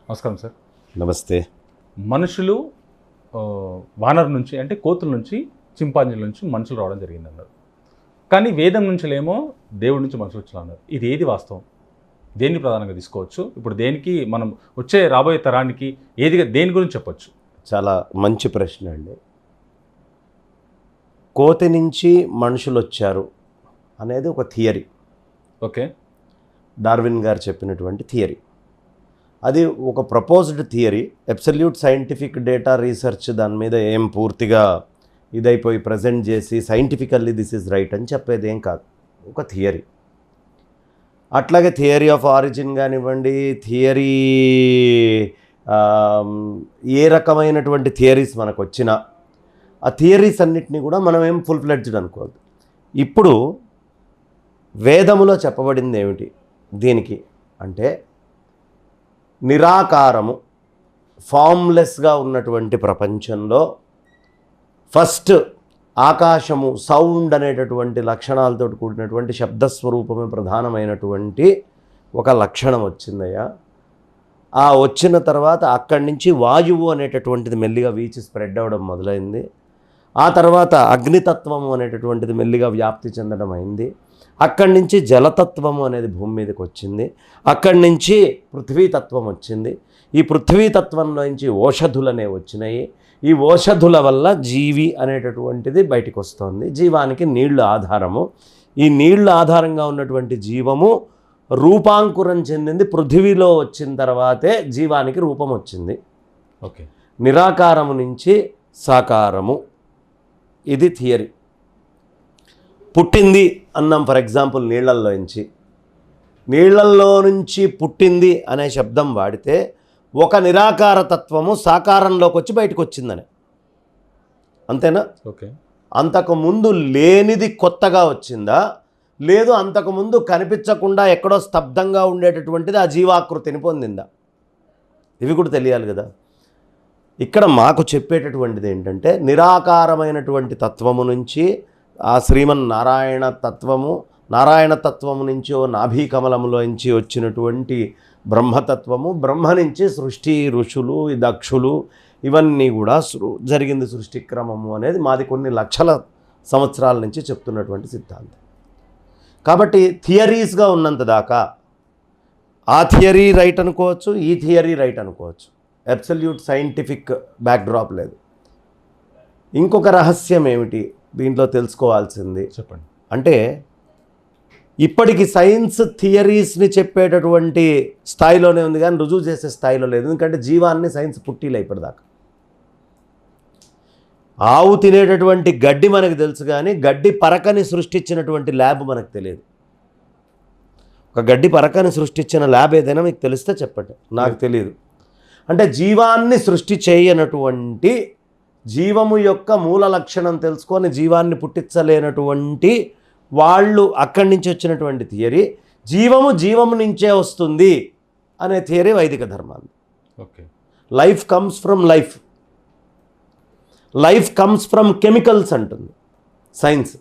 నమస్కారం సార్. నమస్తే. మనుషులు వానర్ నుంచి అంటే కోతుల నుంచి చింపాంజీల నుంచి మనుషులు రావడం జరిగిందన్నారు. కానీ వేదం నుంచిలేమో దేవుడి నుంచి మనుషులు వచ్చి అన్నారు. ఇది ఏది వాస్తవం? దేన్ని ప్రధానంగా తీసుకోవచ్చు? ఇప్పుడు దేనికి మనం వచ్చే రాబోయే తరానికి దేని గురించి చెప్పొచ్చు? చాలా మంచి ప్రశ్న అండి. కోతి నుంచి మనుషులు వచ్చారు అనేది ఒక థియరీ. ఓకే. డార్విన్ గారు చెప్పినటువంటి థియరీ. అది ఒక proposed theory. Absolute scientific data research దాని మీద ఏం పూర్తిగా ఇదైపోయి ప్రజెంట్ చేసి సైంటిఫికల్లీ దిస్ ఈజ్ రైట్ అని చెప్పేది ఏం కాదు, ఒక థియరీ. అట్లాగే థియరీ ఆఫ్ ఆరిజిన్ కానివ్వండి, థియరీ ఏ రకమైనటువంటి థియరీస్ మనకు వచ్చినా ఆ థియరీస్ అన్నిటినీ కూడా మనం ఏం ఫుల్ ఫ్లెడ్జ్డ్ అనుకోవద్దు. ఇప్పుడు వేదములో చెప్పబడింది ఏమిటి దీనికి అంటే, నిరాకారము ఫామ్లెస్గా ఉన్నటువంటి ప్రపంచంలో ఫస్ట్ ఆకాశము సౌండ్ అనేటటువంటి లక్షణాలతో కూడినటువంటి శబ్దస్వరూపమే ప్రధానమైనటువంటి ఒక లక్షణం వచ్చిందయ్యా. ఆ వచ్చిన తర్వాత అక్కడి నుంచి వాయువు అనేటటువంటిది మెల్లిగా వీచి స్ప్రెడ్ అవ్వడం మొదలైంది. ఆ తర్వాత అగ్నితత్వము అనేటటువంటిది మెల్లిగా వ్యాప్తి చెందడం అయింది. అక్కడి నుంచి జలతత్వము అనేది భూమి మీదకి వచ్చింది. అక్కడి నుంచి పృథ్వీతత్వం వచ్చింది. ఈ పృథ్వీతత్వంలో నుంచి ఓషధులు అనేవి వచ్చినాయి. ఈ ఓషధుల వల్ల జీవి అనేటటువంటిది బయటికి వస్తుంది. జీవానికి నీళ్లు ఆధారము. ఈ నీళ్లు ఆధారంగా ఉన్నటువంటి జీవము రూపాంకురం చెందింది పృథ్వీలో వచ్చిన తర్వాతే జీవానికి రూపం వచ్చింది. ఓకే. నిరాకారము నుంచి సాకారము, ఇది థియరీ. పుట్టింది అన్నాం ఫర్ ఎగ్జాంపుల్ నీళ్లల్లో నుంచి పుట్టింది అనే శబ్దం వాడితే ఒక నిరాకార తత్వము సాకారంలోకి వచ్చి బయటకు వచ్చిందని, అంతేనా? ఓకే. అంతకుముందు లేనిది కొత్తగా వచ్చిందా, లేదు అంతకుముందు కనిపించకుండా ఎక్కడో స్తబ్దంగా ఉండేటటువంటిది ఆ జీవాకృతిని పొందిందా? ఇవి కూడా తెలియాలి కదా. ఇక్కడ మాకు చెప్పేటటువంటిది ఏంటంటే, నిరాకారమైనటువంటి తత్వము నుంచి ఆ శ్రీమన్నారాయణ తత్వము, నారాయణ తత్వము నుంచి నాభీకమలములోంచి వచ్చినటువంటి బ్రహ్మతత్వము, బ్రహ్మ నుంచి సృష్టి ఋషులు, దక్షులు, ఇవన్నీ కూడా జరిగింది సృష్టి క్రమము అనేది మాది కొన్ని లక్షల సంవత్సరాల నుంచి చెప్తున్నటువంటి సిద్ధాంతం. కాబట్టి థియరీస్గా ఉన్నంత దాకా ఆ థియరీ రైట్ అనుకోవచ్చు, ఈ థియరీ రైట్ అనుకోవచ్చు. అబ్సల్యూట్ సైంటిఫిక్ బ్యాక్డ్రాప్ లేదు. ఇంకొక రహస్యం ఏమిటి దీంట్లో తెలుసుకోవాల్సింది చెప్పండి. అంటే, ఇప్పటికి సైన్స్ థియరీస్ని చెప్పేటటువంటి స్థాయిలోనే ఉంది కానీ రుజువు చేసే స్థాయిలో లేదు. ఎందుకంటే జీవాన్ని సైన్స్ పుట్టిలే ఇప్పటిదాకా. ఆవు తినేటటువంటి గడ్డి మనకు తెలుసు కానీ గడ్డి పరకని సృష్టించినటువంటి ల్యాబ్ మనకు తెలియదు. ఒక గడ్డి పరకని సృష్టించిన ల్యాబ్ ఏదైనా మీకు తెలిస్తే చెప్పండి, నాకు తెలియదు. అంటే జీవాన్ని సృష్టి చేయనటువంటి, జీవము యొక్క మూల లక్షణం తెలుసుకొని జీవాన్ని పుట్టించలేనటువంటి వాళ్ళు అక్కడి నుంచి వచ్చినటువంటి థియరీ, జీవము నుంచే వస్తుంది అనే థియరీ వైదిక ధర్మాన్ని. Okay. Life comes from life comes from chemicals అంటుంది సైన్స్.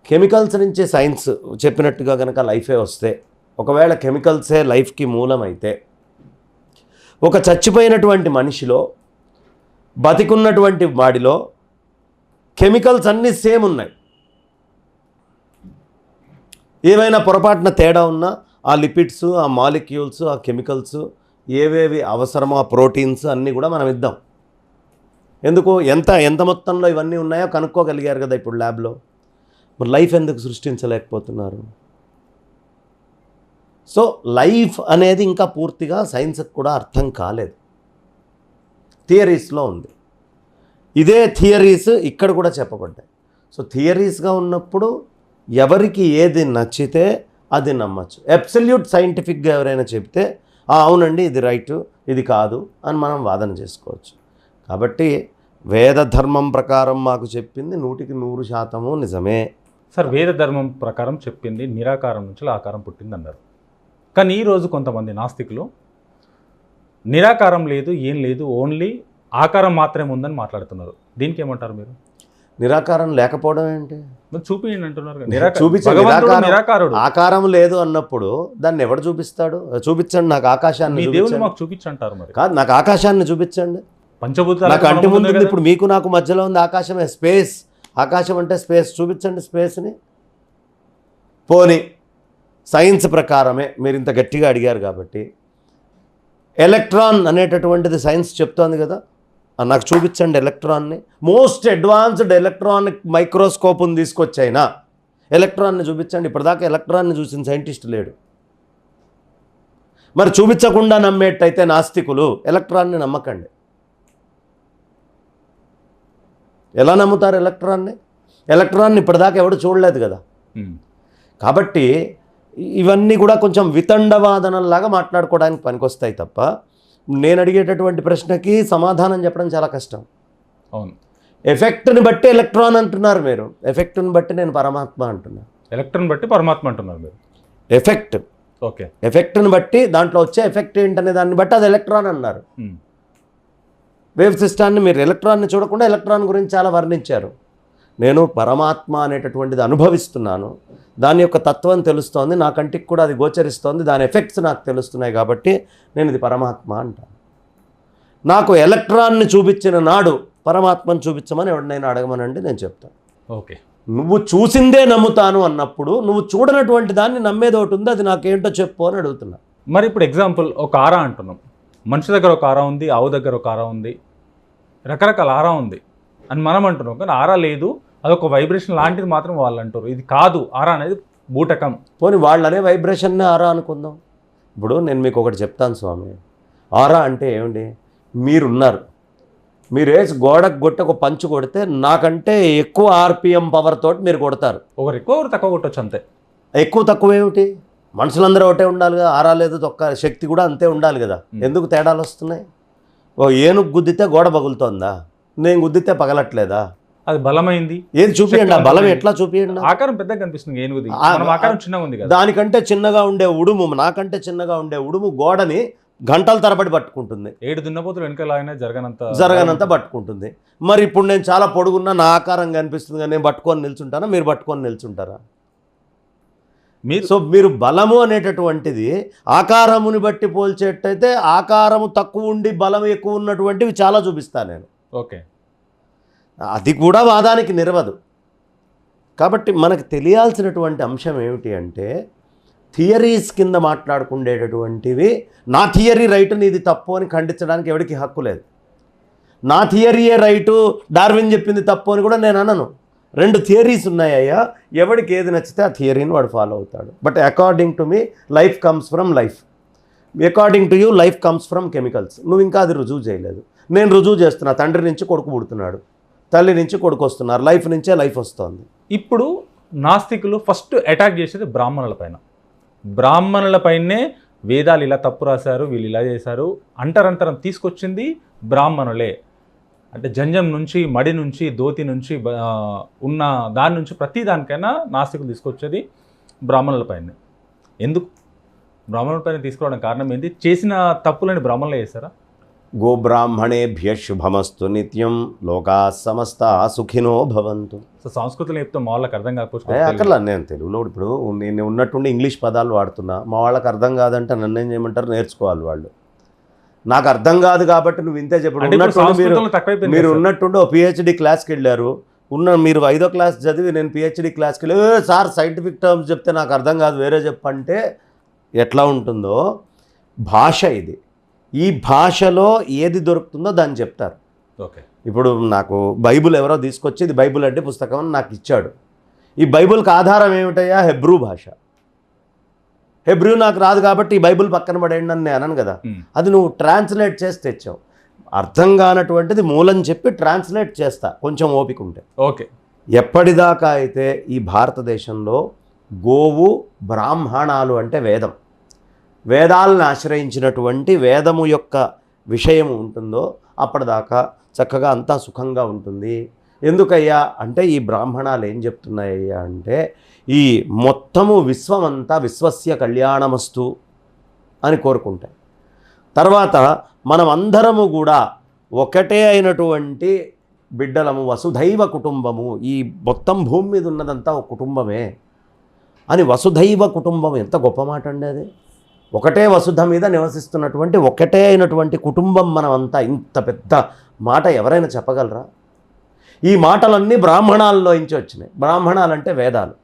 కెమికల్స్ నుంచి సైన్స్ చెప్పినట్టుగా కనుక లైఫే వస్తే, ఒకవేళ కెమికల్సే లైఫ్కి మూలమైతే, ఒక చచ్చిపోయినటువంటి మనిషిలో బతికున్నటువంటి వాడిలో కెమికల్స్ అన్నీ సేమ్ ఉన్నాయి. ఏమైనా పొరపాటున తేడా ఉన్నా ఆ లిపిడ్స్, ఆ మాలిక్యూల్స్, ఆ కెమికల్స్ ఏవేవి అవసరమో ఆ ప్రోటీన్స్ అన్నీ కూడా మనం ఇద్దాం. ఎందుకు ఎంత మొత్తంలో ఇవన్నీ ఉన్నాయో కనుక్కోగలిగారు కదా ఇప్పుడు ల్యాబ్లో. మరి లైఫ్ ఎందుకు సృష్టించలేకపోతున్నారు? సో లైఫ్ అనేది ఇంకా పూర్తిగా సైన్స్కి కూడా అర్థం కాలేదు, థియరీస్లో ఉంది. ఇదే థియరీస్ ఇక్కడ కూడా చెప్పబడ్డాయి. సో థియరీస్గా ఉన్నప్పుడు ఎవరికి ఏది నచ్చితే అది నమ్మచ్చు. అబ్సల్యూట్ సైంటిఫిక్గా ఎవరైనా చెప్తే అవునండి ఇది రైటు, ఇది కాదు అని మనం వాదన చేసుకోవచ్చు. కాబట్టి వేద ధర్మం ప్రకారం మాకు చెప్పింది 100% నిజమే. సార్, వేద ధర్మం ప్రకారం చెప్పింది నిరాకారం నుంచి ఆకారం పుట్టింది అన్నారు. కానీ ఈరోజు కొంతమంది నాస్తికులు నిరాకారం లేదు, ఏం లేదు, ఓన్లీ ఆకారం మాత్రమే ఉందని మాట్లాడుతున్నారు. దీనికి ఏమంటారు మీరు? నిరాకారం లేకపోవడం ఏంటి? మరి చూపియండి అంటున్నారు కదా. చూపించండి. భగవంతుడు నిరాకారుడు. ఆకారం లేదు అన్నప్పుడు దాన్ని ఎవడు చూపిస్తాడు? చూపించండి నాకు ఆకాశాన్ని. మీ దేవుని మాకు చూపించంటారు మరి. కాదు, నాకు ఆకాశాన్ని చూపించండి. పంచభూతాలు నాకు అంటి ముందు ఉంది. ఇప్పుడు మీకు నాకు మధ్యలో ఉంది ఆకాశమే, స్పేస్. ఆకాశం అంటే స్పేస్. చూపించండి స్పేస్ని. పోనీ సైన్స్ ప్రకారమే మీరు ఇంత గట్టిగా అడిగారు కాబట్టి ఎలక్ట్రాన్ అనేటటువంటిది సైన్స్ చెప్తోంది కదా, నాకు చూపించండి ఎలక్ట్రాన్ని. మోస్ట్ అడ్వాన్స్డ్ ఎలక్ట్రానిక్ మైక్రోస్కోప్ని తీసుకొచ్చైనా ఎలక్ట్రాన్ని చూపించండి. ఇప్పటిదాకా ఎలక్ట్రాన్ని చూసిన సైంటిస్ట్ లేడు. మరి చూపించకుండా నమ్మేటైతే నాస్తికులు, ఎలక్ట్రాన్ని నమ్మకండి. ఎలా నమ్ముతారు ఎలక్ట్రాన్ని? ఎలక్ట్రాన్ని ఇప్పటిదాకా ఎవడు చూడలేదు కదా. కాబట్టి ఇవన్నీ కూడా కొంచెం వితండవాదనలాగా మాట్లాడుకోవడానికి పనికొస్తాయి తప్ప నేను అడిగేటటువంటి ప్రశ్నకి సమాధానం చెప్పడం చాలా కష్టం. అవును. ఎఫెక్ట్ని బట్టి ఎలక్ట్రాన్ అంటున్నారు మీరు, ఎఫెక్ట్ని బట్టి నేను పరమాత్మ అంటున్నాను. ఎలక్ట్రాన్ బట్టి పరమాత్మ అంటున్నారు మీరు. ఎఫెక్ట్, ఓకే, ఎఫెక్ట్ని బట్టి దాంట్లో వచ్చే ఎఫెక్ట్ ఏంటనే దాన్ని బట్టి అది ఎలక్ట్రాన్ అన్నారు. వేవ్ సిస్టాన్ని మీరు ఎలక్ట్రాన్ని చూడకుండా ఎలక్ట్రాన్ గురించి చాలా వర్ణించారు. నేను పరమాత్మ అనేటటువంటిది అనుభవిస్తున్నాను, దాని యొక్క తత్వం తెలుస్తోంది, నా కంటికి కూడా అది గోచరిస్తోంది, దాని ఎఫెక్ట్స్ నాకు తెలుస్తున్నాయి కాబట్టి నేను ఇది పరమాత్మ అంటాను. నాకు ఎలక్ట్రాన్ని చూపించిన నాడు పరమాత్మను చూపించమని ఎవరినైనా అడగమనండి, నేను చెప్తాను. ఓకే. నువ్వు చూసిందే నమ్ముతాను అన్నప్పుడు నువ్వు చూడనటువంటి దాన్ని నమ్మేది ఒకటి ఉంది, అది నాకేంటో చెప్పు అని అడుగుతున్నా. మరి ఇప్పుడు ఎగ్జాంపుల్ ఒక ఆరా అంటున్నాం. మనిషి దగ్గర ఒక ఆరా ఉంది, ఆవు దగ్గర ఒక ఆరా ఉంది, రకరకాల ఆరా ఉంది అని మనం అంటున్నాం. కానీ ఆరా లేదు, అదొక వైబ్రేషన్ లాంటిది మాత్రం వాళ్ళు అంటారు. ఇది కాదు, ఆరా అనేది బూటకం. పోనీ వాళ్ళనే వైబ్రేషన్నే ఆరా అనుకుందాం. ఇప్పుడు నేను మీకు ఒకటి చెప్తాను స్వామి, ఆరా అంటే ఏమిటి? మీరున్నారు, మీరు వేసి గోడకు కొట్టి ఒక పంచు కొడితే నాకంటే ఎక్కువ ఆర్పిఎం పవర్ తోటి మీరు కొడతారు. ఒకరు ఎక్కువ ఒకరు తక్కువ కొట్టచ్చు, అంతే. ఎక్కువ తక్కువ ఏమిటి? మనుషులందరూ ఒకటే ఉండాలి కదా. ఆరా లేదు, తొక్క శక్తి కూడా అంతే ఉండాలి కదా. ఎందుకు తేడాలు వస్తున్నాయి? ఓ ఏనుగు గుద్దితే గోడ పగులుతోందా? నేను గుద్దితే పగలట్లేదా? అది బలమైంది. ఏది చూపియండి, ఆ బలం ఎట్లా చూపియండి? ఆకారం పెద్దగా కనిపిస్తుంది ఏనుగుది, ఆకారం చిన్నగా ఉంది కదా. దానికంటే చిన్నగా ఉండే ఉడుము, నాకంటే చిన్నగా ఉండే ఉడుము గోడని గంటల తరబడి పట్టుకుంటుంది. 7 దున్నపోతులు వెనకలాగానే జరగనంత పట్టుకుంటుంది. మరి ఇప్పుడు నేను చాలా పొడుగున్నా నా ఆకారం కనిపిస్తుంది కానీ నేను పట్టుకొని నిల్చుంటానా? మీరు పట్టుకొని నిల్చుంటారా? మీరు బలము అనేటటువంటిది ఆకారముని బట్టి పోల్చేటైతే ఆకారము తక్కువ ఉండి బలం ఎక్కువ ఉన్నటువంటివి చాలా చూపిస్తాను నేను. ఓకే, అది కూడా వాదానికి నిలవదు. కాబట్టి మనకు తెలియాల్సినటువంటి అంశం ఏమిటి అంటే, థియరీస్ కింద మాట్లాడుకునేటటువంటివి నా థియరీ రైటు నీది తప్పు అని ఖండించడానికి ఎవరికి హక్కు లేదు. నా థియరీయే రైటు, డార్విన్ చెప్పింది తప్పు అని కూడా నేను అనను. 2 థియరీస్ ఉన్నాయ్యా, ఎవరికి ఏది నచ్చితే ఆ థియరీని వాడు ఫాలో అవుతాడు. But according to me life comes from life, according to you life comes from chemicals. నువ్వు ఇంకా అది రుజువు చేయలేదు, నేను రుజువు చేస్తున్నా. తండ్రి నుంచి కొడుకు పుడుతున్నాడు, తల్లి నుంచి కొడుకు వస్తున్నారు, లైఫ్ నుంచే లైఫ్ వస్తుంది. ఇప్పుడు నాస్తికులు ఫస్ట్ అటాక్ చేసేది బ్రాహ్మణుల పైన. బ్రాహ్మణులపైనే వేదాలు ఇలా తప్పు రాశారు, వీళ్ళు ఇలా చేశారు అంతరంతరం తీసుకొచ్చింది బ్రాహ్మణులే. అంటే జంజం నుంచి, మడి నుంచి, దోతి నుంచి, ఉన్న దాని నుంచి ప్రతి దానికైనా నాస్తికులు తీసుకొచ్చేది బ్రాహ్మణులపైనే. ఎందుకు బ్రాహ్మణులపైన తీసుకోవడం కారణం ఏంటి? చేసిన తప్పులని బ్రాహ్మణులే చేశారా? గోబ్రాహ్మణేభ్య శుభమస్తు నిత్యం, లోకా సమస్త సుఖినో భవంతు. సో సంస్కృతిలో చెప్తే మా వాళ్ళకి అర్థం కాకపోతే అక్కర్లా. నేను తెలుగులో ఇప్పుడు నేను ఉన్నట్టుండి ఇంగ్లీష్ పదాలు వాడుతున్నా, మా వాళ్ళకి అర్థం కాదంటే నన్ను ఏం చేయమంటారు? నేర్చుకోవాలి వాళ్ళు. నాకు అర్థం కాదు కాబట్టి నువ్వు ఇంతే చెప్పు. మీరు ఉన్నట్టుండి ఓ పిహెచ్డి క్లాస్కి వెళ్ళారు, మీరు 5వ క్లాస్ చదివి నేను పిహెచ్డి క్లాస్కి వెళ్ళి సార్ సైంటిఫిక్ టర్మ్స్ చెప్తే నాకు అర్థం కాదు వేరే చెప్పంటే ఎట్లా ఉంటుందో భాష ఇది. ఈ భాషలో ఏది దొరుకుతుందో దాన్ని చెప్తారు. ఓకే, ఇప్పుడు నాకు బైబుల్ ఎవరో తీసుకొచ్చి ఇది బైబుల్ అంటే పుస్తకం అని నాకు ఇచ్చాడు. ఈ బైబుల్కి ఆధారం ఏమిటయ్యా? హెబ్రూ భాష. హెబ్రూ నాకు రాదు కాబట్టి ఈ బైబుల్ పక్కన పడేయండి అని నేను అనను కదా. అది నువ్వు ట్రాన్స్లేట్ చేసి తెచ్చావు. అర్థం కానటువంటిది మూలం చెప్పి ట్రాన్స్లేట్ చేస్తా కొంచెం ఓపిక ఉంటే. ఓకే, ఎప్పటిదాకా అయితే ఈ భారతదేశంలో గోవు బ్రాహ్మణాలు అంటే వేదం, వేదాలను ఆశ్రయించినటువంటి వేదము యొక్క విషయం ఉంటుందో అప్పటిదాకా చక్కగా అంతా సుఖంగా ఉంటుంది. ఎందుకయ్యా అంటే ఈ బ్రాహ్మణాలు ఏం చెప్తున్నాయ్యా అంటే ఈ మొత్తము విశ్వమంతా విశ్వస్య కళ్యాణమస్తు అని కోరుకుంటాయి. తర్వాత మనం అందరము కూడా ఒకటే అయినటువంటి బిడ్డలము వసుధైవ కుటుంబము, ఈ మొత్తం భూమి మీద ఉన్నదంతా ఒక కుటుంబమే అని వసుధైవ కుటుంబం ఎంత గొప్ప మాట అండి అది. ఒకటే వసుధ మీద నివసిస్తున్నటువంటి ఒకటే అయినటువంటి కుటుంబం మనమంతా. ఇంత పెద్ద మాట ఎవరైనా చెప్పగలరా? ఈ మాటలన్నీ బ్రాహ్మణాల్లో నుంచి వచ్చినాయి. బ్రాహ్మణాలంటే వేదాలు.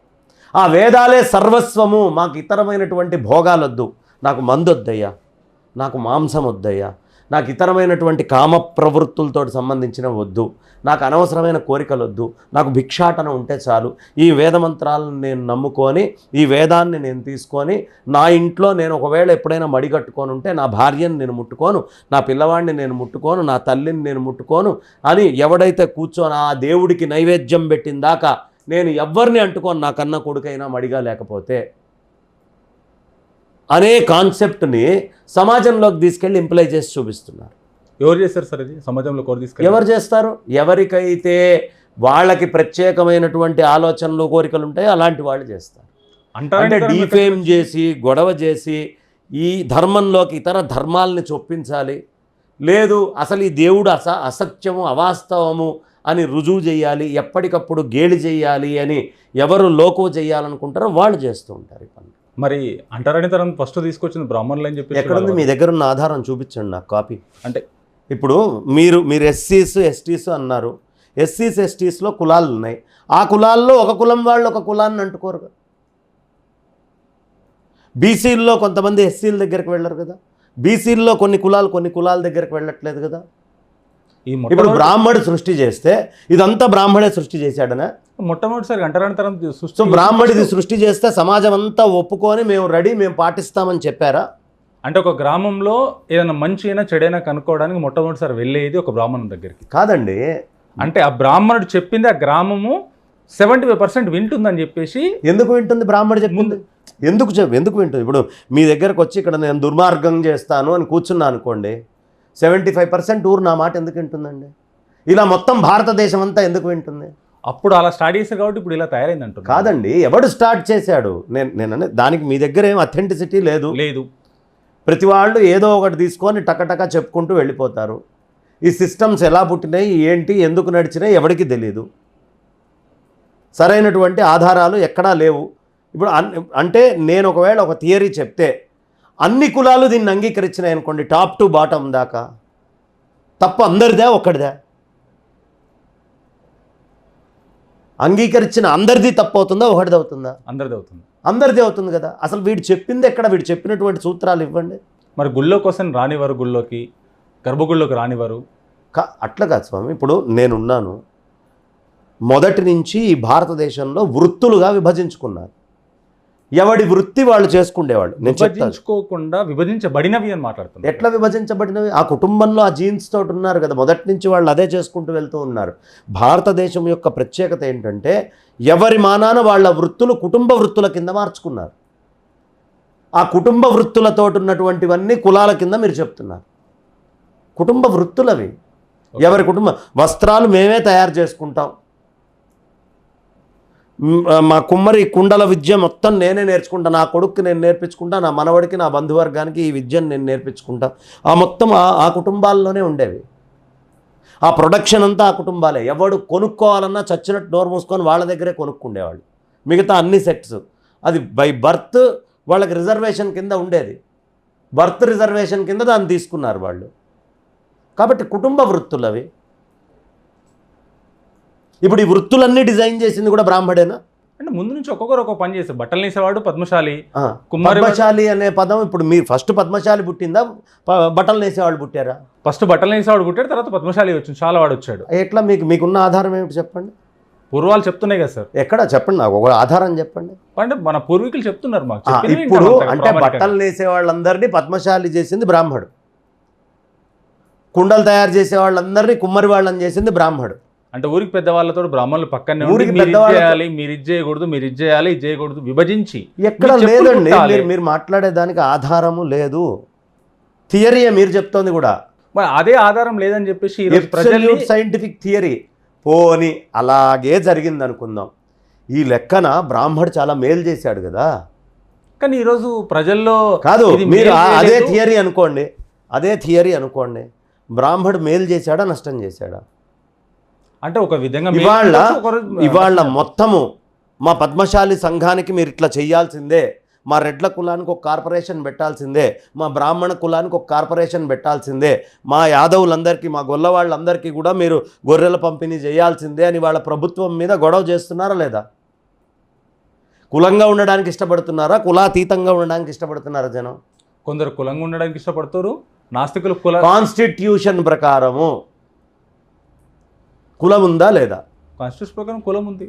ఆ వేదాలే సర్వస్వము, మాకు ఇతరమైనటువంటి భోగాలొద్దు, నాకు మందొద్దయ్యా, నాకు మాంసం వద్దయ్యా, నాకు ఇతరమైనటువంటి కామ ప్రవృత్తులతో సంబంధించిన వద్దు, నాకు అనవసరమైన కోరికలు వద్దు, నాకు భిక్షాటన ఉంటే చాలు. ఈ వేదమంత్రాలను నేను నమ్ముకొని, ఈ వేదాన్ని నేను తీసుకొని, నా ఇంట్లో నేను ఒకవేళ ఎప్పుడైనా మడిగట్టుకొని ఉంటే నా భార్యను నేను ముట్టుకోను, నా పిల్లవాడిని నేను ముట్టుకోను, నా తల్లిని నేను ముట్టుకోను అని ఎవడైతే కూర్చొని ఆ దేవుడికి నైవేద్యం పెట్టిందాకా నేను ఎవ్వరిని అంటుకోను, నా కన్న కొడుకైనా మడిగా లేకపోతే అనే కాన్సెప్ట్ని సమాజంలోకి తీసుకెళ్ళి ఇంప్లై చేసి చూపిస్తున్నారు. ఎవరు చేస్తారు సార్ ఇది? సమాజంలో కోరి తీసుకెళ్ళి ఎవరు చేస్తారు? ఎవరికైతే వాళ్ళకి ప్రత్యేకమైనటువంటి ఆలోచనలు కోరికలు ఉంటాయో అలాంటి వాళ్ళు చేస్తారు. అంటే డీఫేమ్ చేసి గొడవ చేసి ఈ ధర్మంలోకి ఇతర ధర్మాలని చొప్పించాలి, లేదు అసలు ఈ దేవుడు అసత్యము అవాస్తవము అని రుజువు చేయాలి, ఎప్పటికప్పుడు గేలి చేయాలి అని ఎవరు లోకో చేయాలనుకుంటారో వాళ్ళు చేస్తూ ఉంటారు ఈ పని. మరి అంటరానితనం ఫస్ట్ తీసుకొచ్చింది బ్రాహ్మణులు అని చెప్పి ఎక్కడుంది? మీ దగ్గర ఉన్న ఆధారం చూపించండి నాకు, కాపీ. అంటే ఇప్పుడు మీరు ఎస్సీస్ ఎస్టీస్ అన్నారు. ఎస్సీస్ ఎస్టీస్లో కులాలు ఉన్నాయి. ఆ కులాల్లో ఒక కులం వాళ్ళు ఒక కులాన్ని అంటుకోరు కదా. బీసీల్లో కొంతమంది ఎస్సీల దగ్గరికి వెళ్ళరు కదా. బీసీల్లో కొన్ని కులాల దగ్గరికి వెళ్ళట్లేదు కదా. ఇప్పుడు బ్రాహ్మడు సృష్టి చేస్తే ఇదంతా బ్రాహ్మడే సృష్టి చేశాడనా? మొట్టమొదటిసారి అంటరానితనం సో బ్రాహ్మడిది సృష్టి చేస్తే సమాజం అంతా ఒప్పుకొని మేము రెడీ, మేము పాటిస్తామని చెప్పారా? అంటే ఒక గ్రామంలో ఏదైనా మంచి అయినా చెడైనా కనుక్కోవడానికి మొట్టమొదటిసారి వెళ్ళేది ఒక బ్రాహ్మణుడి దగ్గరికి కాదండి. అంటే ఆ బ్రాహ్మణుడు చెప్పింది ఆ గ్రామము 75% వింటుందని చెప్పేసి. ఎందుకు వింటుంది? బ్రాహ్మడు చెప్పింది ఎందుకు వింటుంది? ఇప్పుడు మీ దగ్గరకు వచ్చి ఇక్కడ నేను దుర్మార్గం చేస్తాను అని కూర్చున్నా అనుకోండి, 75% ఊరు నా మాట ఎందుకు వింటుందండి? ఇలా మొత్తం భారతదేశం అంతా ఎందుకు వింటుంది? అప్పుడు అలా స్టార్ట్ చేశారు కాబట్టి ఇప్పుడు ఇలా తయారైంది అంటున్నారు. కాదండి, ఎవడు స్టార్ట్ చేశాడు? నేను దానికి మీ దగ్గర ఏం అథెంటిసిటీ లేదు. ప్రతి వాళ్ళు ఏదో ఒకటి తీసుకొని టకటక చెప్పుకుంటూ వెళ్ళిపోతారు. ఈ సిస్టమ్స్ ఎలా పుట్టినాయి, ఏంటి, ఎందుకు నడిచినాయి ఎవరికి తెలియదు. సరైనటువంటి ఆధారాలు ఎక్కడా లేవు. ఇప్పుడు అంటే నేను ఒకవేళ ఒక థియరీ చెప్తే అన్ని కులాలు దీన్ని అంగీకరించినాయి అనుకోండి, టాప్ టు బాటం దాకా, తప్పు అందరిదా ఒక్కడిదా? అంగీకరించిన అందరిది తప్పు అవుతుందా, ఒకటిది అవుతుందా? అందరిది అవుతుంది కదా. అసలు వీడు చెప్పింది ఎక్కడ? వీడు చెప్పినటువంటి సూత్రాలు ఇవ్వండి. మరి గుళ్ళో కోసం రానివారు, గుళ్ళోకి గర్భగుళ్ళోకి రానివారు. అట్లా కాదు స్వామి. ఇప్పుడు నేనున్నాను, మొదటి నుంచి ఈ భారతదేశంలో వృత్తులుగా విభజించుకున్నారు. ఎవడి వృత్తి వాళ్ళు చేసుకునేవాళ్ళు. నేను విభజించుకోకుండా విభజించబడినవి అని మాట్లాడుతున్నాను. ఎట్లా విభజించబడినవి? ఆ కుటుంబంలో ఆ జీన్స్ తోటి ఉన్నారు కదా, మొదటి నుంచి వాళ్ళు అదే చేసుకుంటూ వెళ్తూ ఉన్నారు. భారతదేశం యొక్క ప్రత్యేకత ఏంటంటే ఎవరి మానాన వాళ్ళ వృత్తులు కుటుంబ వృత్తుల కింద మార్చుకున్నారు. ఆ కుటుంబ వృత్తులతో ఉన్నటువంటివన్నీ కులాల కింద మీరు చెప్తున్నారు. కుటుంబ వృత్తులవి. ఎవరి కుటుంబ వస్త్రాలు మేమే తయారు చేసుకుంటాం, మా కుమ్మరి కుండల విద్య మొత్తం నేనే నేర్చుకుంటా, నా కొడుక్కి నేను నేర్పించుకుంటా, నా మనవడికి నా బంధువర్గానికి ఈ విద్యను నేను నేర్పించుకుంటా. ఆ మొత్తం ఆ కుటుంబాల్లోనే ఉండేవి. ఆ ప్రొడక్షన్ అంతా ఆ కుటుంబాలే. ఎవడు కొనుక్కోవాలన్నా చచ్చినట్టు డోర్ మూసుకొని వాళ్ళ దగ్గరే కొనుక్కుండేవాళ్ళు. మిగతా అన్ని సెట్స్ అది బై బర్త్ వాళ్ళకి రిజర్వేషన్ కింద ఉండేది. బర్త్ రిజర్వేషన్ కింద దాన్ని తీసుకున్నారు వాళ్ళు. కాబట్టి కుటుంబ వృత్తులు అవి. ఇప్పుడు ఈ వృత్తులన్నీ డిజైన్ చేసింది కూడా బ్రాహ్మడేనా? అంటే ముందు నుంచి ఒక్కొక్కరు ఒక్కొక్క పని చేస్తారు. బట్టలు నేసేవాడు పద్మశాలి. పద్మశాలి అనే పదం ఇప్పుడు మీరు ఫస్ట్ పద్మశాలి పుట్టిందా, బట్టలు నేసేవాళ్ళు పుట్టారా? ఫస్ట్ బట్టలు నేసేవాడు పుట్టాడు, తర్వాత పద్మశాలి వచ్చింది, చాలా వాడు వచ్చాడు. ఎట్లా? మీకున్న ఆధారం ఏమిటి చెప్పండి? పూర్వాలు చెప్తున్నాయి కదా సార్. ఎక్కడ చెప్పండి, నాకు ఒక ఆధారం చెప్పండి. అంటే మన పూర్వీకులు చెప్తున్నారు మాకు. ఇప్పుడు అంటే బట్టలు నేసే వాళ్ళందరినీ పద్మశాలి చేసింది బ్రాహ్మడు, కుండలు తయారు చేసే వాళ్ళందరినీ కుమ్మరి వాళ్ళని చేసింది బ్రాహ్మడు. అంటే ఊరికి పెద్దవాళ్ళతో బ్రాహ్మణులు పక్కనే ఊరికి చేయాలి, మీరు ఇది చేయకూడదు, మీరు ఇది చేయాలి, ఇది చేయకూడదు, విభజించి ఎక్కడ లేదండి. మీరు మాట్లాడేదానికి ఆధారము లేదు. థియరీయే మీరు చెప్తోంది కూడా. అదే ఆధారం లేదని చెప్పేసి సైంటిఫిక్ థియరీ పోని అలాగే జరిగింది అనుకుందాం. ఈ లెక్కన బ్రాహ్మడు చాలా మేలు చేశాడు కదా. కానీ ఈరోజు ప్రజల్లో కాదు, మీరు అదే థియరీ అనుకోండి, బ్రాహ్మడు మేలు చేశాడా నష్టం చేశాడా? అంటే ఒక విధంగా ఇవాళ మొత్తము మా పద్మశాలి సంఘానికి మీరు ఇట్లా చేయాల్సిందే, మా రెడ్ల కులానికి ఒక కార్పొరేషన్ పెట్టాల్సిందే, మా బ్రాహ్మణ కులానికి ఒక కార్పొరేషన్ పెట్టాల్సిందే, మా యాదవులందరికీ, మా గొల్ల వాళ్ళందరికీ కూడా మీరు గొర్రెల పంపిణీ చేయాల్సిందే అని వాళ్ళ ప్రభుత్వం మీద గొడవ చేస్తున్నారా లేదా? కులంగా ఉండడానికి ఇష్టపడుతున్నారా, కులాతీతంగా ఉండడానికి ఇష్టపడుతున్నారా జనం? కొందరు కులంగా ఉండడానికి ఇష్టపడతారు, నాస్తికులు కాన్స్టిట్యూషన్ ప్రకారము కులం ఉందా లేదా? కాన్స్టిట్యూషన్ ప్రకారం కులం ఉంది.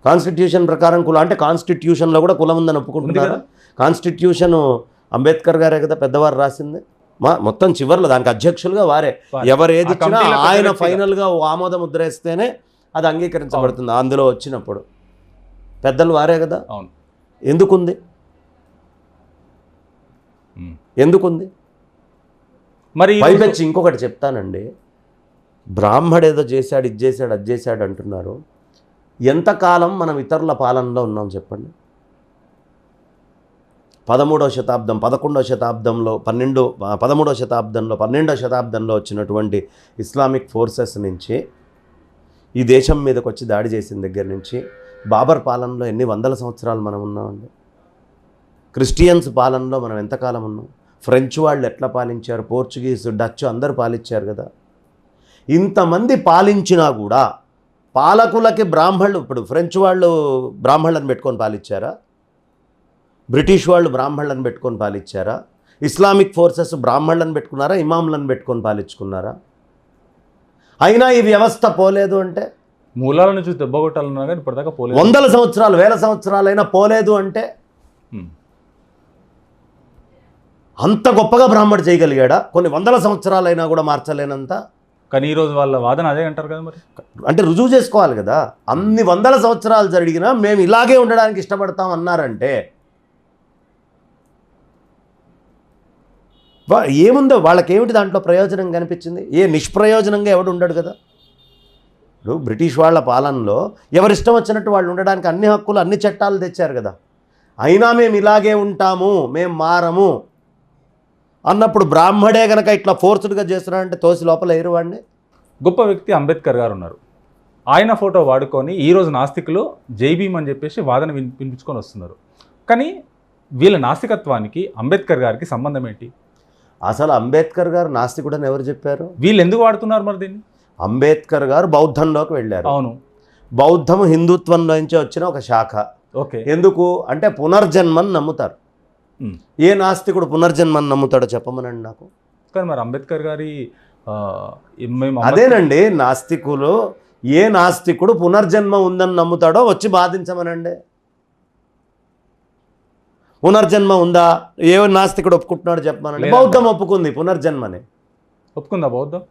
కాన్స్టిట్యూషన్ ప్రకారం కులం అంటే కాన్స్టిట్యూషన్లో కూడా కులం ఉందని ఒప్పుకుంటున్నారా? కాన్స్టిట్యూషన్ అంబేద్కర్ గారే కదా పెద్దవారు రాసింది. మొత్తం చివర్లో దానికి అధ్యక్షులుగా వారే. ఎవరు ఏది ఇచ్చినా ఆయన ఫైనల్గా ఆమోద ముద్ర వేస్తేనే అది అంగీకరించబడుతుంది. అందులో వచ్చినప్పుడు పెద్దలు వారే కదా. అవును. ఎందుకుంది మరి పైపెచ్చి ఇంకొకటి చెప్తానండి. బ్రాహ్మడు ఏదో చేశాడు, ఇది చేశాడు, అది చేశాడు అంటున్నారు. ఎంతకాలం మనం ఇతరుల పాలనలో ఉన్నాం చెప్పండి? 13వ శతాబ్దం 11వ శతాబ్దంలో 13వ శతాబ్దంలో 12వ శతాబ్దంలో వచ్చినటువంటి ఇస్లామిక్ ఫోర్సెస్ నుంచి ఈ దేశం మీదకి వచ్చి దాడి చేసిన దగ్గర నుంచి బాబర్ పాలనలో ఎన్ని వందల సంవత్సరాలు మనం ఉన్నామండి. క్రిస్టియన్స్ పాలనలో మనం ఎంతకాలం ఉన్నాం? ఫ్రెంచ్ వాళ్ళు ఎట్లా పాలించారు, పోర్చుగీస్, డచ్ అందరూ పాలించారు కదా. ఇంతమంది పాలించినా కూడా పాలకులకి బ్రాహ్మణులు, ఇప్పుడు ఫ్రెంచ్ వాళ్ళు బ్రాహ్మణులను పెట్టుకొని పాలించారా? బ్రిటిష్ వాళ్ళు బ్రాహ్మణులను పెట్టుకొని పాలించారా? ఇస్లామిక్ ఫోర్సెస్ బ్రాహ్మణులను పెట్టుకున్నారా, ఇమాంలను పెట్టుకొని పాలించుకున్నారా? అయినా ఈ వ్యవస్థ పోలేదు అంటే, మూలాల నుంచి దెబ్బగొట్టాలన్నా కానీ ఇప్పటిదాకా పోలేదు. వందల సంవత్సరాలు, వేల సంవత్సరాలైనా పోలేదు అంటే అంత గొప్పగా బ్రాహ్మడు చేయగలిగాడా? కొన్ని వందల సంవత్సరాలైనా కూడా మార్చలేనంత. కానీ ఈరోజు వాళ్ళ వాదన అదే అంటారు కదా. మరి అంటే రుజువు చేసుకోవాలి కదా. అన్ని వందల సంవత్సరాలు జరిగినా మేము ఇలాగే ఉండడానికి ఇష్టపడతాం అన్నారంటే ఏముందో వాళ్ళకేమిటి దాంట్లో ప్రయోజనం కనిపించింది? నిష్ప్రయోజనంగా ఎవడు ఉండడు కదా. ఇప్పుడు బ్రిటిష్ వాళ్ళ పాలనలో ఎవరిష్టం వచ్చినట్టు వాళ్ళు ఉండడానికి అన్ని హక్కులు, అన్ని చట్టాలు తెచ్చారు కదా. అయినా మేము ఇలాగే ఉంటాము, మేము మారము అన్నప్పుడు బ్రాహ్మడే కనుక ఇట్లా ఫోర్స్డ్గా చేస్తున్నారంటే తోసి లోపల ఏరు వాడిని. గొప్ప వ్యక్తి అంబేద్కర్ గారు ఉన్నారు. ఆయన ఫోటో వాడుకొని ఈరోజు నాస్తికులు జై భీమ్ అని చెప్పేసి వాదన వినిపించుకొని వస్తున్నారు. కానీ వీళ్ళ నాస్తికత్వానికి అంబేద్కర్ గారికి సంబంధం ఏంటి? అసలు అంబేద్కర్ గారు నాస్తికుడని ఎవరు చెప్పారు? వీళ్ళు ఎందుకు వాడుతున్నారు మరి దీన్ని? అంబేద్కర్ గారు బౌద్ధంలోకి వెళ్ళారు. అవును. బౌద్ధం హిందుత్వంలో నుంచి వచ్చిన ఒక శాఖ. ఓకే. ఎందుకు అంటే పునర్జన్మని నమ్ముతారు. ఏ నాస్తికుడు పునర్జన్మని నమ్ముతాడో చెప్పమనండి నాకు. కానీ మరి అంబేద్కర్ గారి అదేనండి, నాస్తికులు ఏ నాస్తికుడు పునర్జన్మ ఉందని నమ్ముతాడో వచ్చి బాధించమనండి. పునర్జన్మ ఉందా? ఏ నాస్తికుడు ఒప్పుకుంటున్నాడు చెప్పమనండి. బౌద్ధం ఒప్పుకుంది పునర్జన్మని. ఒప్పుకుందా బౌద్ధం?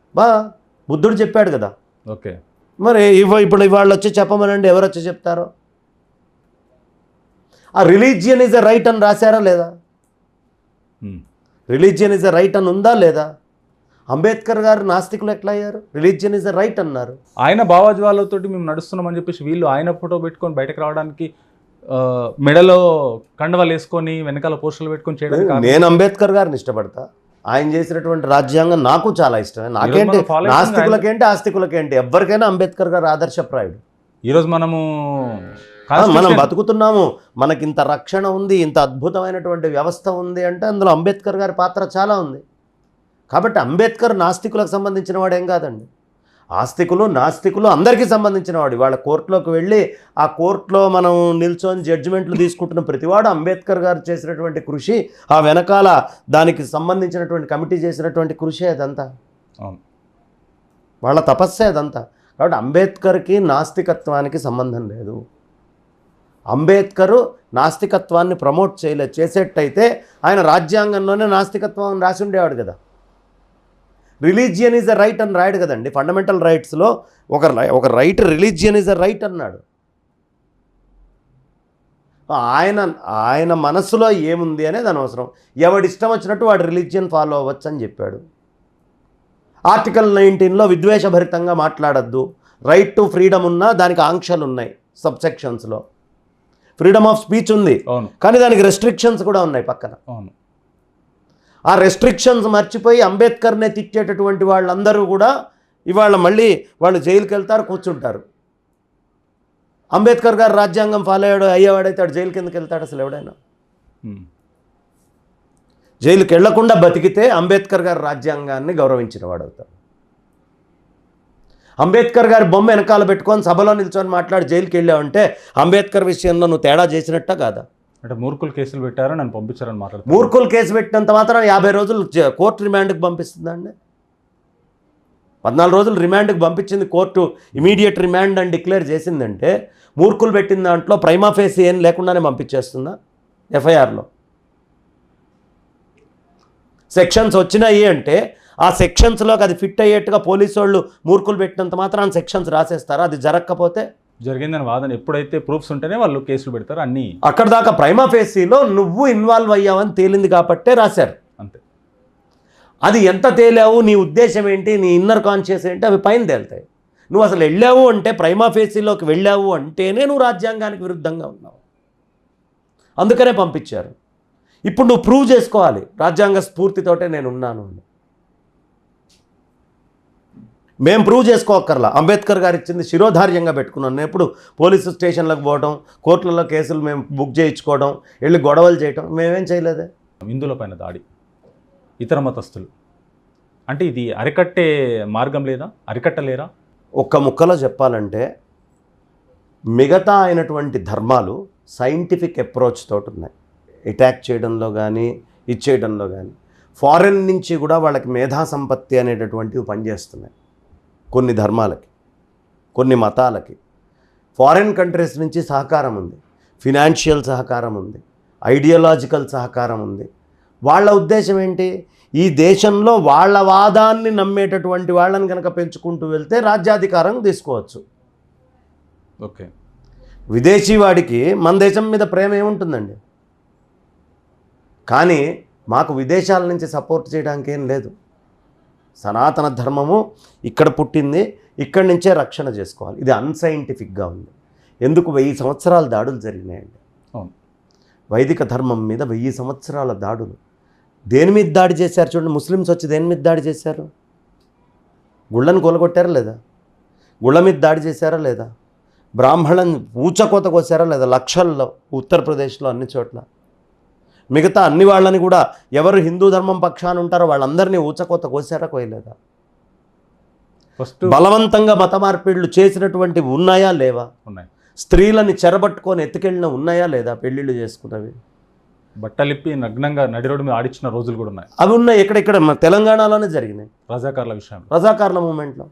బుద్ధుడు చెప్పాడు కదా. ఓకే. మరి ఇప్పుడు ఇవాళ వచ్చి చెప్పమనండి, ఎవరు వచ్చి చెప్తారో. ఆ రిలీజియన్ ఈజ్ ఎ రైట్ అని రాశారా లేదా? రిలీజియన్ ఈజ్ ఎ రైట్ అని ఉందా లేదా? అంబేద్కర్ గారు నాస్తికులు ఎట్లా అయ్యారు? రిలీజియన్ ఈజ్ ఎ రైట్ అన్నారు. ఆయన భావజ్వాలతో మేము నడుస్తున్నామని చెప్పేసి వీళ్ళు ఆయన ఫోటో పెట్టుకొని బయటకు రావడానికి మెడలో కండవాలు వేసుకొని వెనకాల పోస్టర్లు పెట్టుకొని చేయడానికి. నేను అంబేద్కర్ గారిని ఇష్టపడతా. ఆయన చేసినటువంటి రాజ్యాంగం నాకు చాలా ఇష్టమే. నాకేంటి, నాస్తికులకేంటి ఆస్తికులకేంటి, ఎవరికైనా అంబేద్కర్ గారు ఆదర్శప్రాయుడు. ఈరోజు మనం బతుకుతున్నాము, మనకి ఇంత రక్షణ ఉంది, ఇంత అద్భుతమైనటువంటి వ్యవస్థ ఉంది అంటే అందులో అంబేద్కర్ గారి పాత్ర చాలా ఉంది. కాబట్టి అంబేద్కర్ నాస్తికులకు సంబంధించిన వాడేం కాదండి. ఆస్తికులు నాస్తికులు అందరికీ సంబంధించిన వాడు. వాళ్ళ కోర్టులోకి వెళ్ళి ఆ కోర్టులో మనం నిల్చొని జడ్జిమెంట్లు తీసుకుంటున్న ప్రతివాడు అంబేద్కర్ గారు చేసినటువంటి కృషి, ఆ వెనకాల దానికి సంబంధించినటువంటి కమిటీ చేసినటువంటి కృషి అదంతా, వాళ్ళ తపస్సే అదంతా. కాబట్టి అంబేద్కర్కి నాస్తికత్వానికి సంబంధం లేదు. అంబేద్కరు నాస్తికత్వాన్ని ప్రమోట్ చేసేటైతే ఆయన రాజ్యాంగంలోనే నాస్తికత్వం రాసి ఉండేవాడు కదా. రిలీజియన్ ఈజ్ ఎ రైట్ అని రాయడు కదండి. ఫండమెంటల్ రైట్స్లో ఒక right religion is a right అన్నాడు. ఆయన మనసులో ఏముంది అనేది అనవసరం. ఎవడిష్టం వచ్చినట్టు వాడు రిలీజియన్ ఫాలో అవ్వచ్చు అని చెప్పాడు. ఆర్టికల్ 19లో విద్వేషభరితంగా మాట్లాడద్దు, రైట్ టు ఫ్రీడమ్ ఉన్నా దానికి ఆంక్షలు ఉన్నాయి. సబ్సెక్షన్స్లో ఫ్రీడమ్ ఆఫ్ స్పీచ్ ఉంది, కానీ దానికి రెస్ట్రిక్షన్స్ కూడా ఉన్నాయి పక్కన. ఆ రెస్ట్రిక్షన్స్ మర్చిపోయి అంబేద్కర్నే తిట్టేటటువంటి వాళ్ళందరూ కూడా ఇవాళ మళ్ళీ వాళ్ళు జైలుకి వెళ్తారు, కూర్చుంటారు. అంబేద్కర్ గారు రాజ్యాంగం ఫాలో అయ్యేవాడైతే వాడు జైలుకి ఎందుకు వెళ్తాడు అసలు ఎవడైనా? జైలుకి వెళ్లకుండా బతికితే అంబేద్కర్ గారు రాజ్యాంగాన్ని గౌరవించిన వాడు అవుతాడు. అంబేద్కర్ గారి బొమ్మ వెనకాల పెట్టుకొని సభలో నిల్చొని మాట్లాడి జైలుకి వెళ్ళావంటే అంబేద్కర్ విషయంలో నువ్వు తేడా చేసినట్ట కాదా? అంటే మూర్ఖులు కేసులు పెట్టారు, నన్ను పంపించారని మాట్లాడుతారు. మూర్ఖులు కేసు పెట్టినంత మాత్రం 50 రోజులు కోర్టు రిమాండ్కి పంపిస్తుందండి. 14 రోజులు రిమాండ్కి పంపించింది కోర్టు, ఇమీడియట్ రిమాండ్ అని డిక్లేర్ చేసిందంటే మూర్ఖులు పెట్టిన దాంట్లో ప్రైమా ఫేసి ఏం లేకుండానే పంపించేస్తుందా? ఎఫ్ఐఆర్లో సెక్షన్స్ వచ్చినాయి అంటే ఆ సెక్షన్స్లోకి అది ఫిట్ అయ్యేట్టుగా పోలీసు వాళ్ళు మూర్ఖులు పెట్టినంత మాత్రం సెక్షన్స్ రాసేస్తారా? అది జరగకపోతే జరిగిందని వాదన ఎప్పుడైతే ప్రూఫ్స్ ఉంటేనే వాళ్ళు కేసులు పెడతారు. అన్నీ అక్కడ దాకా ప్రైమా ఫేసీలో నువ్వు ఇన్వాల్వ్ అయ్యావని తేలింది కాబట్టే రాశారు. అంతే. అది ఎంత తేలావు, నీ ఉద్దేశం ఏంటి, నీ ఇన్నర్ కాన్షియస్ ఏంటి, అవి పైన తేలుతాయి. నువ్వు అసలు వెళ్ళావు అంటే ప్రైమా ఫేసీలోకి వెళ్ళావు అంటేనే నువ్వు రాజ్యాంగానికి విరుద్ధంగా ఉన్నావు. అందుకనే పంపించారు. ఇప్పుడు నువ్వు ప్రూవ్ చేసుకోవాలి రాజ్యాంగ స్ఫూర్తితోటే నేను ఉన్నాను అని. మేము ప్రూవ్ చేసుకోక్కర్లా. అంబేద్కర్ గారు ఇచ్చింది శిరోధార్యంగా పెట్టుకున్నాను. నేను ఎప్పుడు పోలీసు స్టేషన్లకు పోవడం, కోర్టులలో కేసులు మేము బుక్ చేయించుకోవడం, వెళ్ళి గొడవలు చేయటం మేమేం చేయలేదే. హిందువుల పైన దాడి, ఇతర మతస్థులు, అంటే ఇది అరికట్టే మార్గం లేదా? అరికట్టలేరా? ఒక్క ముక్కలో చెప్పాలంటే మిగతా అయినటువంటి ధర్మాలు సైంటిఫిక్ అప్రోచ్ తోటి ఉన్నాయి. అటాక్ చేయడంలో కానీ ఇచ్చేయడంలో కానీ ఫారెన్ నుంచి కూడా వాళ్ళకి మేధా సంపత్తి అనేటటువంటివి పనిచేస్తున్నాయి. కొన్ని ధర్మాలకి, కొన్ని మతాలకి ఫారెన్ కంట్రీస్ నుంచి సహకారం ఉంది, ఫినాన్షియల్ సహకారం ఉంది, ఐడియాలజికల్ సహకారం ఉంది. వాళ్ళ ఉద్దేశం ఏంటి? ఈ దేశంలో వాళ్ళ వాదాన్ని నమ్మేటటువంటి వాళ్ళని కనుక పెంచుకుంటూ వెళ్తే రాజ్యాధికారం తీసుకోవచ్చు. ఓకే. విదేశీ వాడికి మన దేశం మీద ప్రేమ ఏముంటుందండి? కానీ మాకు విదేశాల నుంచి సపోర్ట్ చేయడానికి ఏం లేదు. సనాతన ధర్మము ఇక్కడ పుట్టింది, ఇక్కడి నుంచే రక్షణ చేసుకోవాలి. ఇది అన్సైంటిఫిక్గా ఉంది. ఎందుకు 1000 సంవత్సరాల దాడులు జరిగినాయండి. వైదిక ధర్మం మీద 1000 సంవత్సరాల దాడులు. దేని మీద దాడి చేశారు చూడండి. ముస్లిమ్స్ వచ్చి దేని మీద దాడి చేశారు? గుళ్ళను కూలగొట్టారా లేదా? గుళ్ళ మీద దాడి చేశారా లేదా? బ్రాహ్మణులను ఊచకోత కోసారా లేదా? లక్షల్లో ఉత్తరప్రదేశ్లో అన్ని చోట్ల. మిగతా అన్ని వాళ్ళని కూడా ఎవరు హిందూ ధర్మం పక్షాన ఉంటారో వాళ్ళందరినీ ఊచకోత కోసారా, కోయలేదా? ఫస్ట్ బలవంతంగా మత మార్పిడులు చేసినటువంటివి ఉన్నాయా లేవా? ఉన్నాయి. స్త్రీలని చెరబట్టుకొని ఎత్తుకెళ్ళిన ఉన్నాయా లేదా? పెళ్ళిళ్ళు చేసుకున్నవి, బట్టలిప్పి నగ్నంగా నడి రోడ్డు మీద ఆడిచ్చిన రోజులు కూడా ఉన్నాయి. అవి ఉన్నాయి. ఎక్కడెక్కడ? మన తెలంగాణలోనే జరిగినాయి. రజాకార్ల విషయం, రజాకార్ల మూమెంట్లో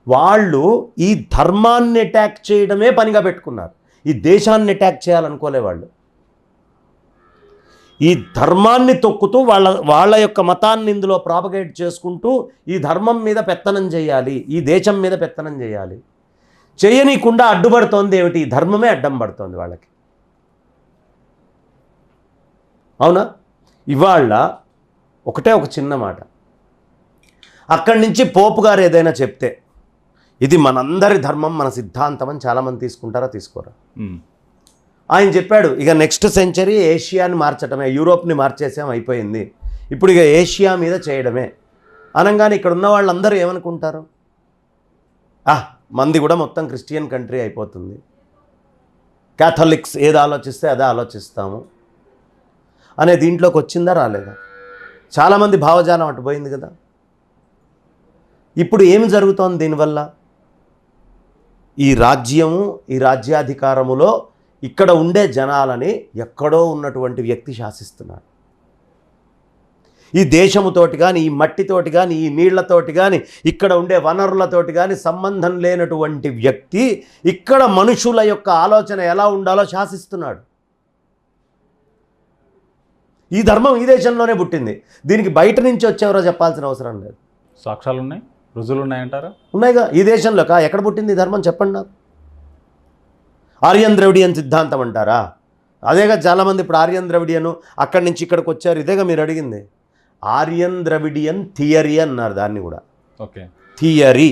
వాళ్ళు ఈ ధర్మాన్ని అటాక్ చేయడమే పనిగా పెట్టుకున్నారు. ఈ దేశాన్ని అటాక్ చేయాలనుకోలే వాళ్ళు. ఈ ధర్మాన్ని తొక్కుతూ వాళ్ళ యొక్క మతాన్ని ఇందులో ప్రాపగేట్ చేసుకుంటూ ఈ ధర్మం మీద పెత్తనం చేయాలి, ఈ దేశం మీద పెత్తనం చేయాలి. చేయనీయకుండా అడ్డుపడుతోంది ఏమిటి? ఈ ధర్మమే అడ్డం పడుతోంది వాళ్ళకి. అవునా? ఇవాళ ఒకటే ఒక చిన్న మాట, అక్కడి నుంచి పోపు గారు ఏదైనా చెప్తే ఇది మనందరి ధర్మం, మన సిద్ధాంతం అని చాలామంది తీసుకుంటారా, తీసుకోరా? ఆయన చెప్పాడు, ఇక నెక్స్ట్ సెంచరీ ఏషియాని మార్చడమే, యూరోప్ని మార్చేసాం, అయిపోయింది, ఇప్పుడు ఇక ఏషియా మీద చేయడమే అనగానే ఇక్కడ ఉన్న వాళ్ళందరూ ఏమనుకుంటారు? మంది కూడా మొత్తం క్రిస్టియన్ కంట్రీ అయిపోతుంది, క్యాథలిక్స్ ఏది ఆలోచిస్తే అదే ఆలోచిస్తాము అనే దీంట్లోకి వచ్చిందా, రాలేదా? చాలామంది భావజాలం అటు పోయింది కదా. ఇప్పుడు ఏమి జరుగుతోంది దీనివల్ల? ఈ రాజ్యము, ఈ రాజ్యాధికారములో ఇక్కడ ఉండే జనాలని ఎక్కడో ఉన్నటువంటి వ్యక్తి శాసిస్తున్నాడు. ఈ దేశముతోటి కానీ, ఈ మట్టితోటి కానీ, ఈ నీళ్లతోటి కానీ, ఇక్కడ ఉండే వనరులతోటి కానీ సంబంధం లేనటువంటి వ్యక్తి ఇక్కడ మనుషుల యొక్క ఆలోచన ఎలా ఉండాలో శాసిస్తున్నాడు. ఈ ధర్మం ఈ దేశంలోనే పుట్టింది. దీనికి బయట నుంచి వచ్చేవరో చెప్పాల్సిన అవసరం లేదు. సాక్ష్యాలు ఉన్నాయి, రుజువులు ఉన్నాయంటారా? ఉన్నాయిగా. ఈ దేశంలో ఎక్కడ పుట్టింది ఈ ధర్మం చెప్పండి నాకు. ఆర్యన్ ద్రవిడియన్ సిద్ధాంతం అంటారా? అదేగా చాలామంది ఇప్పుడు ఆర్యన్ ద్రవిడియను అక్కడి నుంచి ఇక్కడికి వచ్చారు. ఇదేగా మీరు అడిగింది. ఆర్యన్ ద్రవిడియన్ థియరీ అన్నారు దాన్ని కూడా. Okay, theory.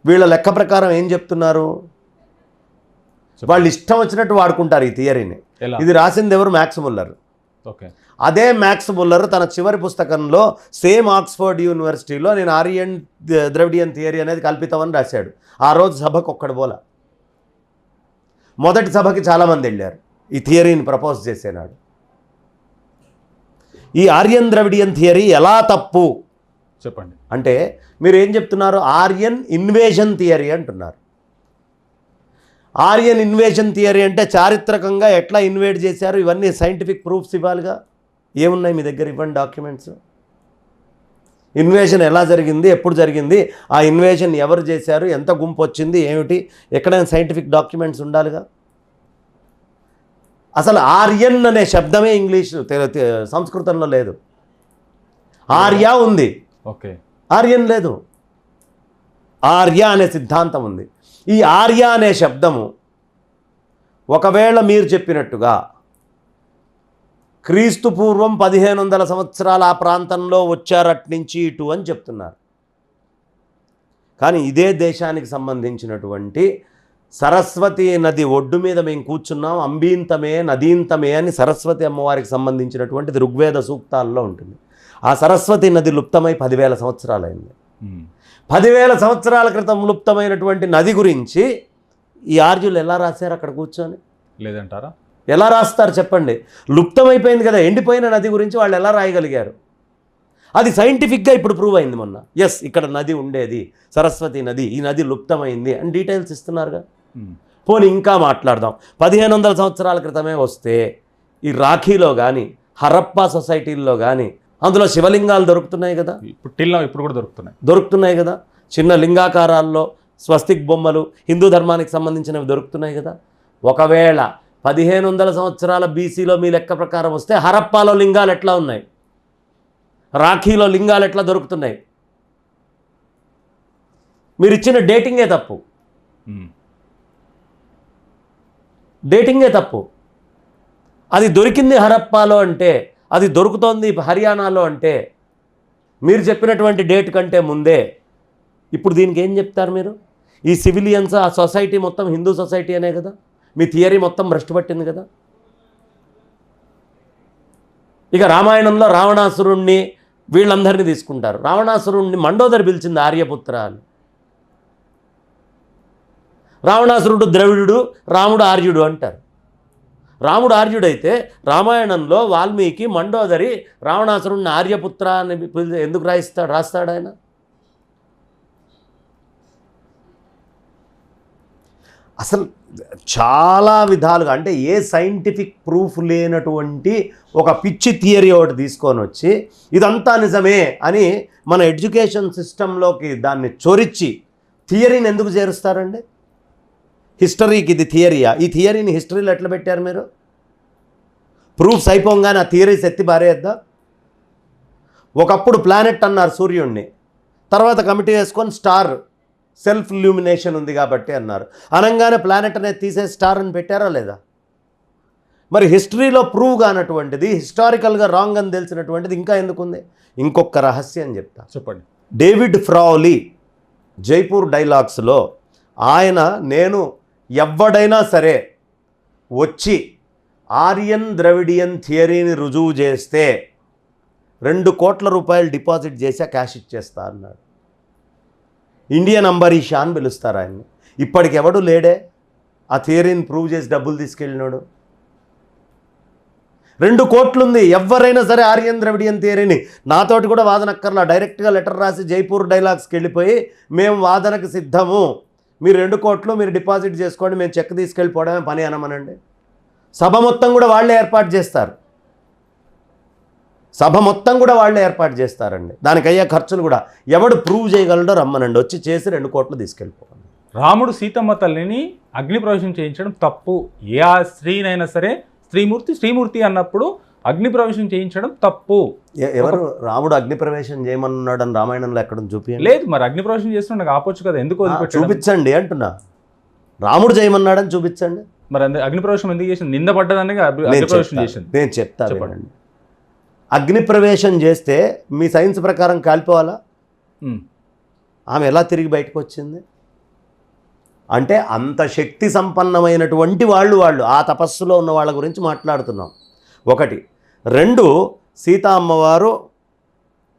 వీళ్ళ లెక్క ప్రకారం ఏం చెప్తున్నారు? వాళ్ళు ఇష్టం వచ్చినట్టు వాడుకుంటారు ఈ థియరీని. ఇది రాసింది ఎవరు? Max Muller. ఓకే. అదే మ్యాక్స్ ముల్లర్ తన చివరి పుస్తకంలో సేమ్ ఆక్స్ఫర్డ్ యూనివర్సిటీలో నేను ఆరియన్ ద్రవిడియన్ థియరీ అనేది కల్పితమని రాశాడు. ఆ రోజు సభకు ఒక్కడు పోలా. మొదటి సభకి చాలామంది వెళ్ళారు ఈ థియరీని ప్రపోజ్ చేసేనాడు. ఈ ఆర్యన్ ద్రవిడియన్ థియరీ ఎలా తప్పు చెప్పండి. అంటే మీరు ఏం చెప్తున్నారు? ఆర్యన్ ఇన్వేషన్ థియరీ అంటున్నారు. ఆర్యన్ ఇన్వేషన్ థియరీ అంటే చారిత్రకంగా ఎట్లా ఇన్వేట్ చేశారు ఇవన్నీ సైంటిఫిక్ ప్రూఫ్స్ ఇవ్వాలిగా. ఏమున్నాయి మీ దగ్గర? ఇవ్వండి డాక్యుమెంట్స్. ఇన్వేషన్ ఎలా జరిగింది, ఎప్పుడు జరిగింది, ఆ ఇన్వేషన్ ఎవరు చేశారు, ఎంత గుంపు వచ్చింది, ఏమిటి, ఎక్కడైనా సైంటిఫిక్ డాక్యుమెంట్స్ ఉండాలిగా. అసలు ఆర్యన్ అనే శబ్దమే ఇంగ్లీష్ సంస్కృతంలో లేదు. ఆర్య ఉంది, ఓకే, ఆర్యన్ లేదు. ఆర్య అనే సిద్ధాంతం ఉంది. ఈ ఆర్య అనే శబ్దము ఒకవేళ మీరు చెప్పినట్టుగా క్రీస్తు పూర్వం 1500 సంవత్సరాల ఆ ప్రాంతంలో వచ్చారు అట్నుంచి ఇటు అని చెప్తున్నారు. కానీ ఇదే దేశానికి సంబంధించినటువంటి సరస్వతి నది ఒడ్డు మీద మేము కూర్చున్నాం, అంబీంతమే నదీంతమే అని సరస్వతి అమ్మవారికి సంబంధించినటువంటిది ఋగ్వేద సూక్తాల్లో ఉంటుంది. ఆ సరస్వతి నది లుప్తమై 10,000 సంవత్సరాలైంది. 10,000 సంవత్సరాల క్రితం లుప్తమైనటువంటి నది గురించి ఈ ఆర్యులు ఎలా రాశారు అక్కడ కూర్చొని? లేదంటారా? ఎలా రాస్తారు చెప్పండి? లుప్తమైపోయింది కదా, ఎండిపోయిన నది గురించి వాళ్ళు ఎలా రాయగలిగారు? అది సైంటిఫిక్గా ఇప్పుడు ప్రూవ్ అయింది మొన్న. ఎస్, ఇక్కడ నది ఉండేది, సరస్వతి నది, ఈ నది లుప్తమైంది అని డీటెయిల్స్ ఇస్తున్నారుగా. పోనీ ఇంకా మాట్లాడదాం. 1500 సంవత్సరాల క్రితమే వస్తే ఈ రాఖీలో కానీ హరప్పా సొసైటీల్లో కానీ అందులో శివలింగాలు దొరుకుతున్నాయి కదా. ఇప్పుడు కూడా దొరుకుతున్నాయి కదా. చిన్న లింగాకారాల్లో స్వస్తిక్ బొమ్మలు హిందూ ధర్మానికి సంబంధించినవి దొరుకుతున్నాయి కదా. ఒకవేళ 1500 సంవత్సరాల బీసీలో మీ లెక్క ప్రకారం వస్తే హరప్పాలో లింగాలు ఎట్లా ఉన్నాయి, రాఖీలో లింగాలు ఎట్లా దొరుకుతున్నాయి? మీరు ఇచ్చిన డేటింగే తప్పు. డేటింగే తప్పు. అది దొరికింది హరప్పాలో అంటే, అది దొరుకుతోంది హర్యానాలో అంటే మీరు చెప్పినటువంటి డేట్ కంటే ముందే. ఇప్పుడు దీనికి ఏం చెప్తారు మీరు? ఈ సివిలియన్స్ ఆ సొసైటీ మొత్తం హిందూ సొసైటీ అనే కదా. మీ థియరీ మొత్తం భ్రష్టు పట్టింది కదా. ఇక రామాయణంలో రావణాసురుణ్ణి వీళ్ళందరినీ తీసుకుంటారు. రావణాసురుణ్ణి మండోదరి పిలిచింది ఆర్యపుత్ర అని. రావణాసురుడు ద్రవిడుడు, రాముడు ఆర్యుడు అంటారు. రాముడు ఆర్యుడైతే రామాయణంలో వాల్మీకి మండోదరి రావణాసురుణ్ణి ఆర్యపుత్ర అని ఎందుకు రాస్తాడు ఆయన? అసలు చాలా విధాలుగా అంటే ఏ సైంటిఫిక్ ప్రూఫ్ లేనటువంటి ఒక పిచ్చి థియరీ ఒకటి తీసుకొని వచ్చి ఇదంతా నిజమే అని మన ఎడ్యుకేషన్ సిస్టంలోకి దాన్ని చొరిచి థియరీని ఎందుకు చేరుస్తారండి? హిస్టరీకి ఇది థియరీయా? ఈ థియరీని హిస్టరీలో ఎట్లా పెట్టారు మీరు? ప్రూఫ్స్ అయిపోగానే ఆ థియరీస్ ఎత్తి బారేద్దా? ఒకప్పుడు ప్లానెట్ అన్నారు సూర్యుడిని, తర్వాత కమిటీ వేసుకొని స్టార్ సెల్ఫ్ ఇల్యూమినేషన్ ఉంది కాబట్టి అన్నారు. అనగానే ప్లానెట్ అనేది తీసే స్టార్ అని పెట్టారా లేదా? మరి హిస్టరీలో ప్రూవ్ కానటువంటిది, హిస్టారికల్గా రాంగ్ అని తెలిసినటువంటిది ఇంకా ఎందుకుంది? ఇంకొక రహస్యం చెప్తా, చెప్పండి. డేవిడ్ ఫ్రావ్లీ జైపూర్ డైలాగ్స్లో ఆయన నేను ఎవడైనా సరే వచ్చి ఆర్యన్ ద్రవిడియన్ థియరీని రుజువు చేస్తే 2 కోట్ల రూపాయలు డిపాజిట్ చేసి క్యాష్ ఇచ్చేస్తా అన్నాడు. ఇండియన్ అంబరీషా అని పిలుస్తారు ఆయన్ని. ఇప్పటికి ఎవడు లేడే ఆ థియరీని ప్రూవ్ చేసి డబ్బులు తీసుకెళ్ళినాడు. 2 కోట్లుంది. ఎవరైనా సరే ఆర్యన్ ద్రవిడియన్ థియరీని నాతోటి కూడా వాదనక్కర్లా, డైరెక్ట్గా లెటర్ రాసి జైపూర్ డైలాగ్స్కి వెళ్ళిపోయి మేము వాదనకు సిద్ధము, మీరు 2 కోట్లు మీరు డిపాజిట్ చేసుకోండి, మేము చెక్ తీసుకెళ్ళిపోవడమే పని అనమనండి. సభ మొత్తం కూడా వాళ్ళే ఏర్పాటు చేస్తారు. సభ మొత్తం కూడా వాళ్ళే ఏర్పాటు చేస్తారండి. దానికి అయ్యే ఖర్చులు కూడా ఎవడు ప్రూవ్ చేయగలడో రమ్మనండి, వచ్చి చేసి 2 కోట్లు తీసుకెళ్ళిపోవాలి. రాముడు సీతమ్మ తల్లిని అగ్నిప్రవేశం చేయించడం తప్పు. ఏ ఆ స్త్రీనైనా సరే శ్రీమూర్తి అన్నప్పుడు అగ్నిప్రవేశం చేయించడం తప్పు. ఎవరు రాముడు అగ్నిప్రవేశం చేయమన్నాడని రామాయణంలో ఎక్కడ చూపించండి. లేదు, మరి అగ్నిప్రవేశం చేస్తున్నా ఆపొచ్చు కదా, ఎందుకు చూపించండి అంటున్నా. రాముడు చేయమన్నాడని చూపించండి. మరి అగ్నిప్రవేశం ఎందుకు చేసింది? నిందపడ్డదాన్ని అగ్నిప్రవేశం చేసింది. నేను చెప్తా చెప్పండి. అగ్నిప్రవేశం చేస్తే మీ సైన్స్ ప్రకారం కాలిపోవాలా? ఆమె ఎలా తిరిగి బయటకు వచ్చింది? అంటే అంత శక్తి సంపన్నమైనటువంటి వాళ్ళు ఆ తపస్సులో ఉన్న వాళ్ళ గురించి మాట్లాడుతున్నాం. ఒకటి. 2 సీతా అమ్మవారు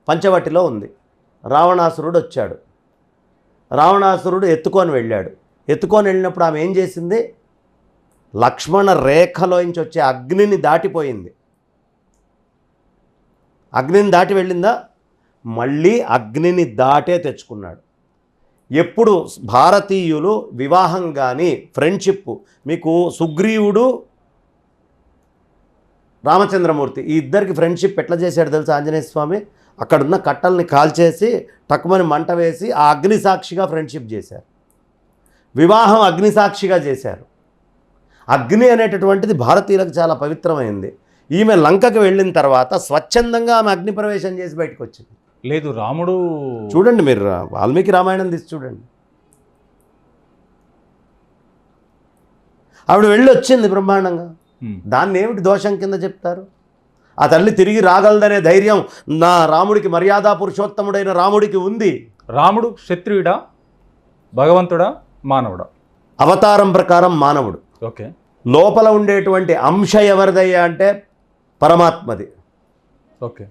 పంచవటిలో ఉంది. రావణాసురుడు వచ్చాడు. రావణాసురుడు ఎత్తుకొని వెళ్ళాడు. ఎత్తుకొని వెళ్ళినప్పుడు ఆమె ఏం చేసింది? లక్ష్మణ రేఖలోంచి వచ్చే అగ్నిని దాటిపోయింది. అగ్నిని దాటి వెళ్ళిందా? మళ్ళీ అగ్నిని దాటే తెచ్చుకున్నాడు. ఎప్పుడు భారతీయులు వివాహం కానీ ఫ్రెండ్షిప్, మీకు సుగ్రీవుడు రామచంద్రమూర్తి ఈ ఇద్దరికి ఫ్రెండ్షిప్ ఎట్లా చేశాడు తెలుసా ఆంజనేయ స్వామి? అక్కడున్న కట్టల్ని కాల్చేసి టక్కుమని మంట వేసి ఆ అగ్ని సాక్షిగా ఫ్రెండ్షిప్ చేశారు. వివాహం అగ్ని సాక్షిగా చేశారు. అగ్ని అనేటటువంటిది భారతీయులకు చాలా పవిత్రమైంది. ఈమె లంకకు వెళ్ళిన తర్వాత స్వచ్ఛందంగా ఆమె అగ్ని ప్రవేశం చేసి బయటకు వచ్చింది. లేదు, రాముడు చూడండి, మీరు వాల్మీకి రామాయణం తీసి చూడండి. ఆవిడ వెళ్ళి వచ్చింది బ్రహ్మాండంగా. దాన్ని ఏమిటి దోషం కింద చెప్తారు? ఆ తల్లి తిరిగి రాగలదనే ధైర్యం నా రాముడికి, మర్యాద పురుషోత్తముడైన రాముడికి ఉంది. రాముడు క్షత్రియుడా, భగవంతుడా, మానవుడా? అవతారం ప్రకారం మానవుడు. ఓకే. లోపల ఉండేటువంటి అంశ ఎవరిదయ్యా అంటే పరమాత్మది. ఓకే.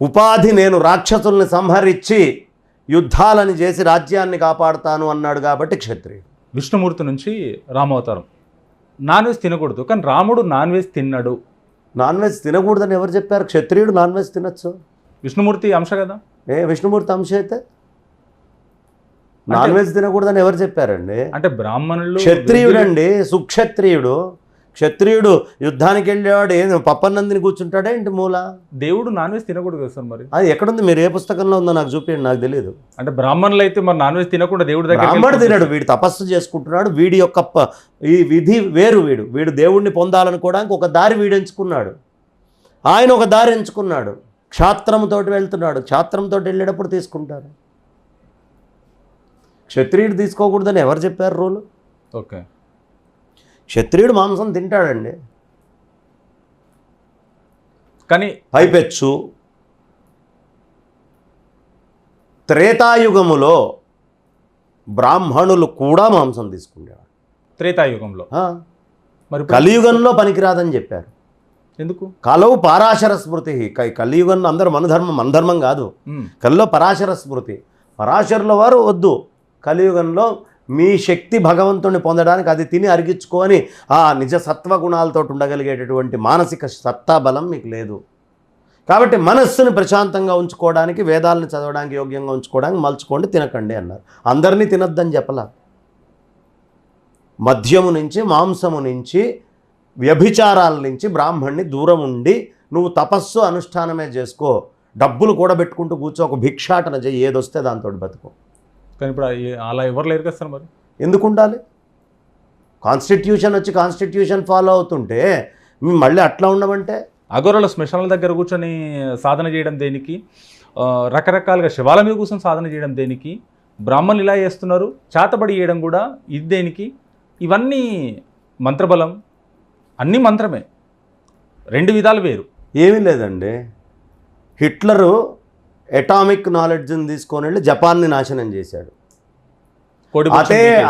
ఉపాధి నేను రాక్షసుల్ని సంహరించి యుద్ధాలని చేసి రాజ్యాన్ని కాపాడుతాను అన్నాడు కాబట్టి క్షత్రియుడు. విష్ణుమూర్తి నుంచి రామావతారం. నాన్ వెజ్ తినకూడదు, కానీ రాముడు నాన్ వెజ్ తిన్నాడు. నాన్ వెజ్ తినకూడదని ఎవరు చెప్పారు? క్షత్రియుడు నాన్ వెజ్ తినచ్చు. విష్ణుమూర్తి అంశ కదా. విష్ణుమూర్తి అంశ అయితే నాన్ వెజ్ తినకూడదని ఎవరు చెప్పారండి? అంటే బ్రాహ్మణులు. క్షత్రియుడండి, సుక్షత్రియుడు. క్షత్రియుడు యుద్ధానికి వెళ్ళేవాడు ఏం పప్పన్నందిని కూర్చుంటాడే ఇంటి మూల? దేవుడు నాన్ వెజ్ తినకూడదు కదా సార్. మరి అది ఎక్కడుంది? మీరు ఏ పుస్తకంలో ఉందో నాకు చూపించండి, నాకు తెలియదు. అంటే బ్రాహ్మణులు అయితే మరి నాన్ వెజ్ తినకుండా దేవుడి దగ్గర. బ్రాహ్మణుడు తినడు, వీడు తపస్సు చేసుకుంటున్నాడు. వీడి యొక్క ఈ విధి వేరు. వీడు దేవుణ్ణి పొందాలనుకోవడానికి ఒక దారి వీడు ఎంచుకున్నాడు. ఆయన ఒక దారి ఎంచుకున్నాడు. క్షాత్రంతో వెళ్తున్నాడు. క్షాత్రంతో వెళ్ళేటప్పుడు తీసుకుంటారు. క్షత్రియుడు తీసుకోకూడదని ఎవరు చెప్పారు రూలు? ఓకే. క్షత్రియుడు మాంసం తింటాడండి. కానీ పైపెచ్చు త్రేతాయుగములో బ్రాహ్మణులు కూడా మాంసం తీసుకునేవాడు. త్రేతాయుగంలో. మరి కలియుగంలో పనికిరాదని చెప్పారు. ఎందుకు? కలవు పరాశర స్మృతి. కలియుగంలో అందరూ మన ధర్మం కాదు. కలిలో పరాశర స్మృతి. పరాశరుల వారు వద్దు, కలియుగంలో మీ శక్తి భగవంతుని పొందడానికి అది తిని అరిగించుకొని ఆ నిజ సత్వగుణాలతో ఉండగలిగేటటువంటి మానసిక సత్తా బలం మీకు లేదు. కాబట్టి మనస్సుని ప్రశాంతంగా ఉంచుకోవడానికి, వేదాలను చదవడానికి యోగ్యంగా ఉంచుకోవడానికి మలుచుకోండి, తినకండి అన్నారు. అందరినీ తినొద్దని చెప్పలా. మద్యము నుంచి, మాంసము నుంచి, వ్యభిచారాల నుంచి బ్రాహ్మణ్ణి దూరం ఉండి నువ్వు తపస్సు అనుష్ఠానమే చేసుకో. డబ్బులు కూడబెట్టుకుంటూ కూర్చో, ఒక భిక్షాటన చెయ్యి, ఏదొస్తే దాంతో బతుకో. కానీ ఇప్పుడు అలా ఎవరు లేరు కదా సార్. మరి ఎందుకు ఉండాలి? కాన్స్టిట్యూషన్ వచ్చి కాన్స్టిట్యూషన్ ఫాలో అవుతుంటే మళ్ళీ అట్లా ఉండమంటే? అఘోరాల శ్మశానాల దగ్గర కూర్చొని సాధన చేయడం దేనికి? రకరకాలుగా శివాల మీద కూర్చొని సాధన చేయడం దేనికి? బ్రాహ్మణులు ఇలా చేస్తున్నారు, చేతబడి చేయడం కూడా ఇది దేనికి? ఇవన్నీ మంత్రబలం, అన్నీ మంత్రమే. 2 విధాలు వేరు. ఏమీ లేదండి. హిట్లరు అటామిక్ నాలెడ్జ్ని తీసుకొని వెళ్ళి జపాన్ని నాశనం చేశాడు.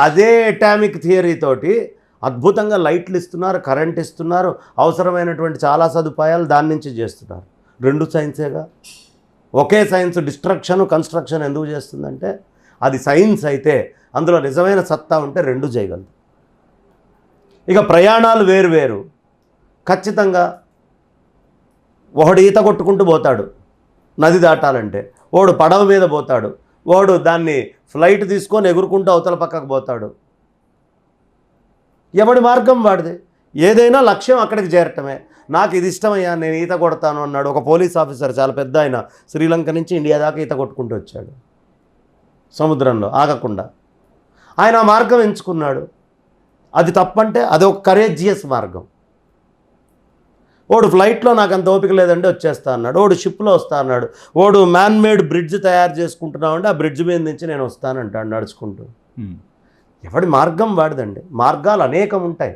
అదే అటామిక్ థియరీ తోటి అద్భుతంగా లైట్లు ఇస్తున్నారు, కరెంట్ ఇస్తున్నారు, అవసరమైనటువంటి చాలా సదుపాయాలు దాని నుంచి చేస్తున్నారు. 2 సైన్సేగా. ఒకే సైన్స్ డిస్ట్రక్షన్, కన్స్ట్రక్షన్ ఎందుకు చేస్తుందంటే అది సైన్స్ అయితే అందులో నిజమైన సత్తా ఉంటే 2 చేయగలదు. ఇక ప్రయాణాలు వేరు. ఖచ్చితంగా ఒకడు ఈత కొట్టుకుంటూ పోతాడు నది దాటాలంటే, వాడు పడవ మీద పోతాడు, వాడు దాన్ని ఫ్లైట్ తీసుకొని ఎగురుకుంటూ అవతల పక్కకు పోతాడు. ఎవడి మార్గం వాడిది. ఏదైనా లక్ష్యం అక్కడికి చేరటమే. నాకు ఇది ఇష్టమయ్యా, నేను ఈత కొడతాను అన్నాడు ఒక పోలీస్ ఆఫీసర్, చాలా పెద్ద ఆయన, శ్రీలంక నుంచి ఇండియా దాకా ఈత కొట్టుకుంటూ వచ్చాడు సముద్రంలో ఆగకుండా. ఆయన ఆ మార్గం ఎంచుకున్నాడు. అది తప్పంటే అది ఒక కరేజియస్ మార్గం. ఓడు ఫ్లైట్లో నాకు అంత ఓపిక లేదంటే వచ్చేస్తా అన్నాడు. ఓడు షిప్లో వస్తా అన్నాడు. ఓడు మ్యాన్మేడ్ బ్రిడ్జ్ తయారు చేసుకుంటున్నామంటే ఆ బ్రిడ్జ్ మీద నుంచి నేను వస్తానంటాడు నడుచుకుంటూ. ఎవడి మార్గం వాడిదండి. మార్గాలు అనేకం ఉంటాయి.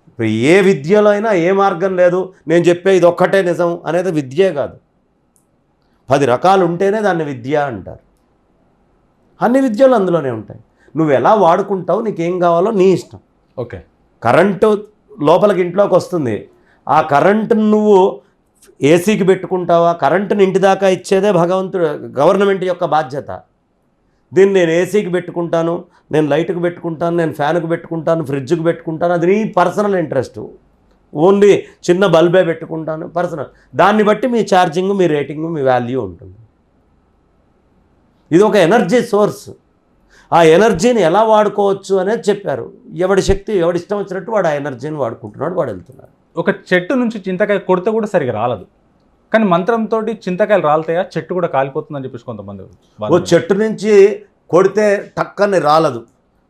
ఇప్పుడు ఏ విద్యలో అయినా ఏ మార్గం లేదు, నేను చెప్పే ఇది ఒక్కటే నిజం అనేది విద్యే కాదు. 10 రకాలు ఉంటేనే దాన్ని విద్య అంటారు. అన్ని విద్యలు అందులోనే ఉంటాయి. నువ్వు ఎలా వాడుకుంటావు, నీకేం కావాలో నీ ఇష్టం. ఓకే. కరెంటు లోపలికి ఇంట్లోకి వస్తుంది. ఆ కరెంటును నువ్వు ఏసీకి పెట్టుకుంటావా? కరెంటుని ఇంటి దాకా ఇచ్చేదే గవర్నమెంట్ యొక్క బాధ్యత. దీన్ని నేను ఏసీకి పెట్టుకుంటాను, నేను లైట్కి పెట్టుకుంటాను, నేను ఫ్యాన్కి పెట్టుకుంటాను, ఫ్రిడ్జ్కి పెట్టుకుంటాను, అది నీ పర్సనల్ ఇంట్రెస్ట్. ఓన్లీ చిన్న బల్బే పెట్టుకుంటాను, పర్సనల్. దాన్ని బట్టి మీ ఛార్జింగ్, మీ రేటింగ్, మీ వాల్యూ ఉంటుంది. ఇది ఒక ఎనర్జీ సోర్స్. ఆ ఎనర్జీని ఎలా వాడుకోవచ్చు అనేది చెప్పారు. ఎవడి శక్తి, ఎవడి ఇష్టం వచ్చినట్టు వాడు ఆ ఎనర్జీని వాడుకుంటున్నాడు, వాడు వెళ్తున్నాడు. ఒక చెట్టు నుంచి చింతకాయ కొడితే కూడా సరిగా రాలదు, కానీ మంత్రంతో చింతకాయలు రాలుతాయా, చెట్టు కూడా కాలిపోతుందని చెప్పేసి కొంతమంది ఓ చెట్టు నుంచి కొడితే టక్కని రాలదు,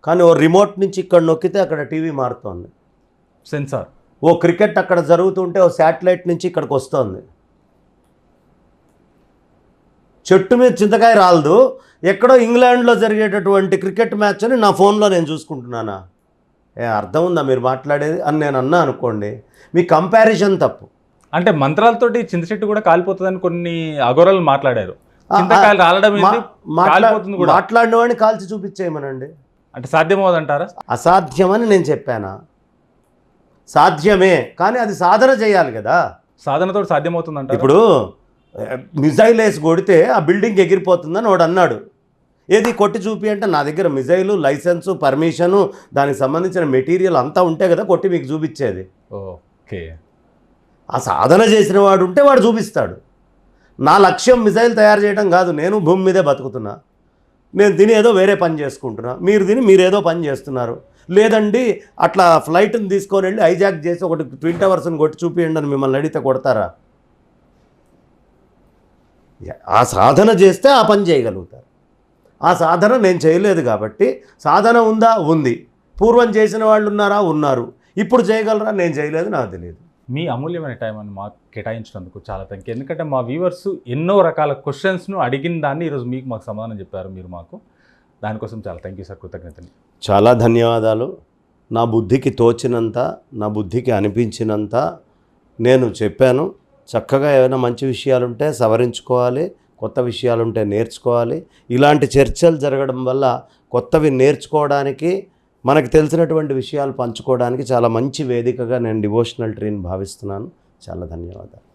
కానీ ఓ రిమోట్ నుంచి ఇక్కడ నొక్కితే అక్కడ టీవీ మారుతోంది. సెన్సార్. ఓ క్రికెట్ అక్కడ జరుగుతుంటే ఓ శాటిలైట్ నుంచి ఇక్కడికి వస్తుంది. చెట్టు మీద చింతకాయ రాలదు. ఎక్కడో ఇంగ్లాండ్లో జరిగేటటువంటి క్రికెట్ మ్యాచ్ అని నా ఫోన్లో నేను చూసుకుంటున్నానా? అర్థం ఉందా మీరు మాట్లాడేది అని నేను అన్నా అనుకోండి, మీ కంపారిజన్ తప్పు. అంటే మంత్రాలతోటి చింత చెట్టు కూడా కాలిపోతుందని కొన్ని అఘోరాలు మాట్లాడారు. చింతకాయలు రాలడం ఏంటి, కాలిపోతుంది కూడా. మాట్లాడిన వాడిని కాల్చి చూపించేయమనండి. అంటే సాధ్యమవుదంటారా? అసాధ్యమని నేను చెప్పానా? సాధ్యమే, కానీ అది సాధన చేయాలి కదా. సాధనతో సాధ్యమవుతుందంట. ఇప్పుడు మిజైల్ వేసి కొడితే ఆ బిల్డింగ్ ఎగిరిపోతుందని వాడు అన్నాడు. ఏది కొట్టి చూపి అంటే నా దగ్గర మిజైలు, లైసెన్సు, పర్మిషను, దానికి సంబంధించిన మెటీరియల్ అంతా ఉంటే కదా కొట్టి మీకు చూపించేది. ఓకే. ఆ సాధన చేసిన వాడు ఉంటే వాడు చూపిస్తాడు. నా లక్ష్యం మిజైల్ తయారు చేయడం కాదు. నేను భూమి మీదే బతుకుతున్నా, నేను తిని ఏదో వేరే పని చేసుకుంటున్నా, మీరు తిని మీరేదో పని చేస్తున్నారు. లేదండి అట్లా ఫ్లైట్ని తీసుకొని వెళ్ళి హైజాక్ చేసి ఒకటి ట్విన్ టవర్స్ని కొట్టి చూపియండి అని మిమ్మల్ని అడిగితే కొడతారా? ఆ సాధన చేస్తే ఆ పని చేయగలుగుతారు. ఆ సాధన నేను చేయలేదు కాబట్టి, సాధన ఉందా? ఉంది. పూర్వం చేసిన వాళ్ళు ఉన్నారా? ఉన్నారు. ఇప్పుడు చేయగలరా? నేను చేయలేదు, నాకు తెలియదు. మీ అమూల్యమైన టైం అని మాకు కేటాయించినందుకు చాలా థ్యాంక్ యూ. ఎందుకంటే మా వ్యూవర్స్ ఎన్నో రకాల క్వశ్చన్స్ను అడిగిన దాన్ని ఈరోజు మాకు సమాధానం చెప్పారు మీరు మాకు. దానికోసం చాలా థ్యాంక్ యూ సార్, కృతజ్ఞతలు. చాలా ధన్యవాదాలు. నా బుద్ధికి తోచినంత, నా బుద్ధికి అనిపించినంత నేను చెప్పాను. చక్కగా ఏమైనా మంచి విషయాలుంటే సవరించుకోవాలి, కొత్త విషయాలుంటే నేర్చుకోవాలి. ఇలాంటి చర్చలు జరగడం వల్ల కొత్తవి నేర్చుకోవడానికి, మనకు తెలిసినటువంటి విషయాలు పంచుకోవడానికి చాలా మంచి వేదికగా నేను డివోషనల్ ట్రీని భావిస్తున్నాను. చాలా ధన్యవాదాలు.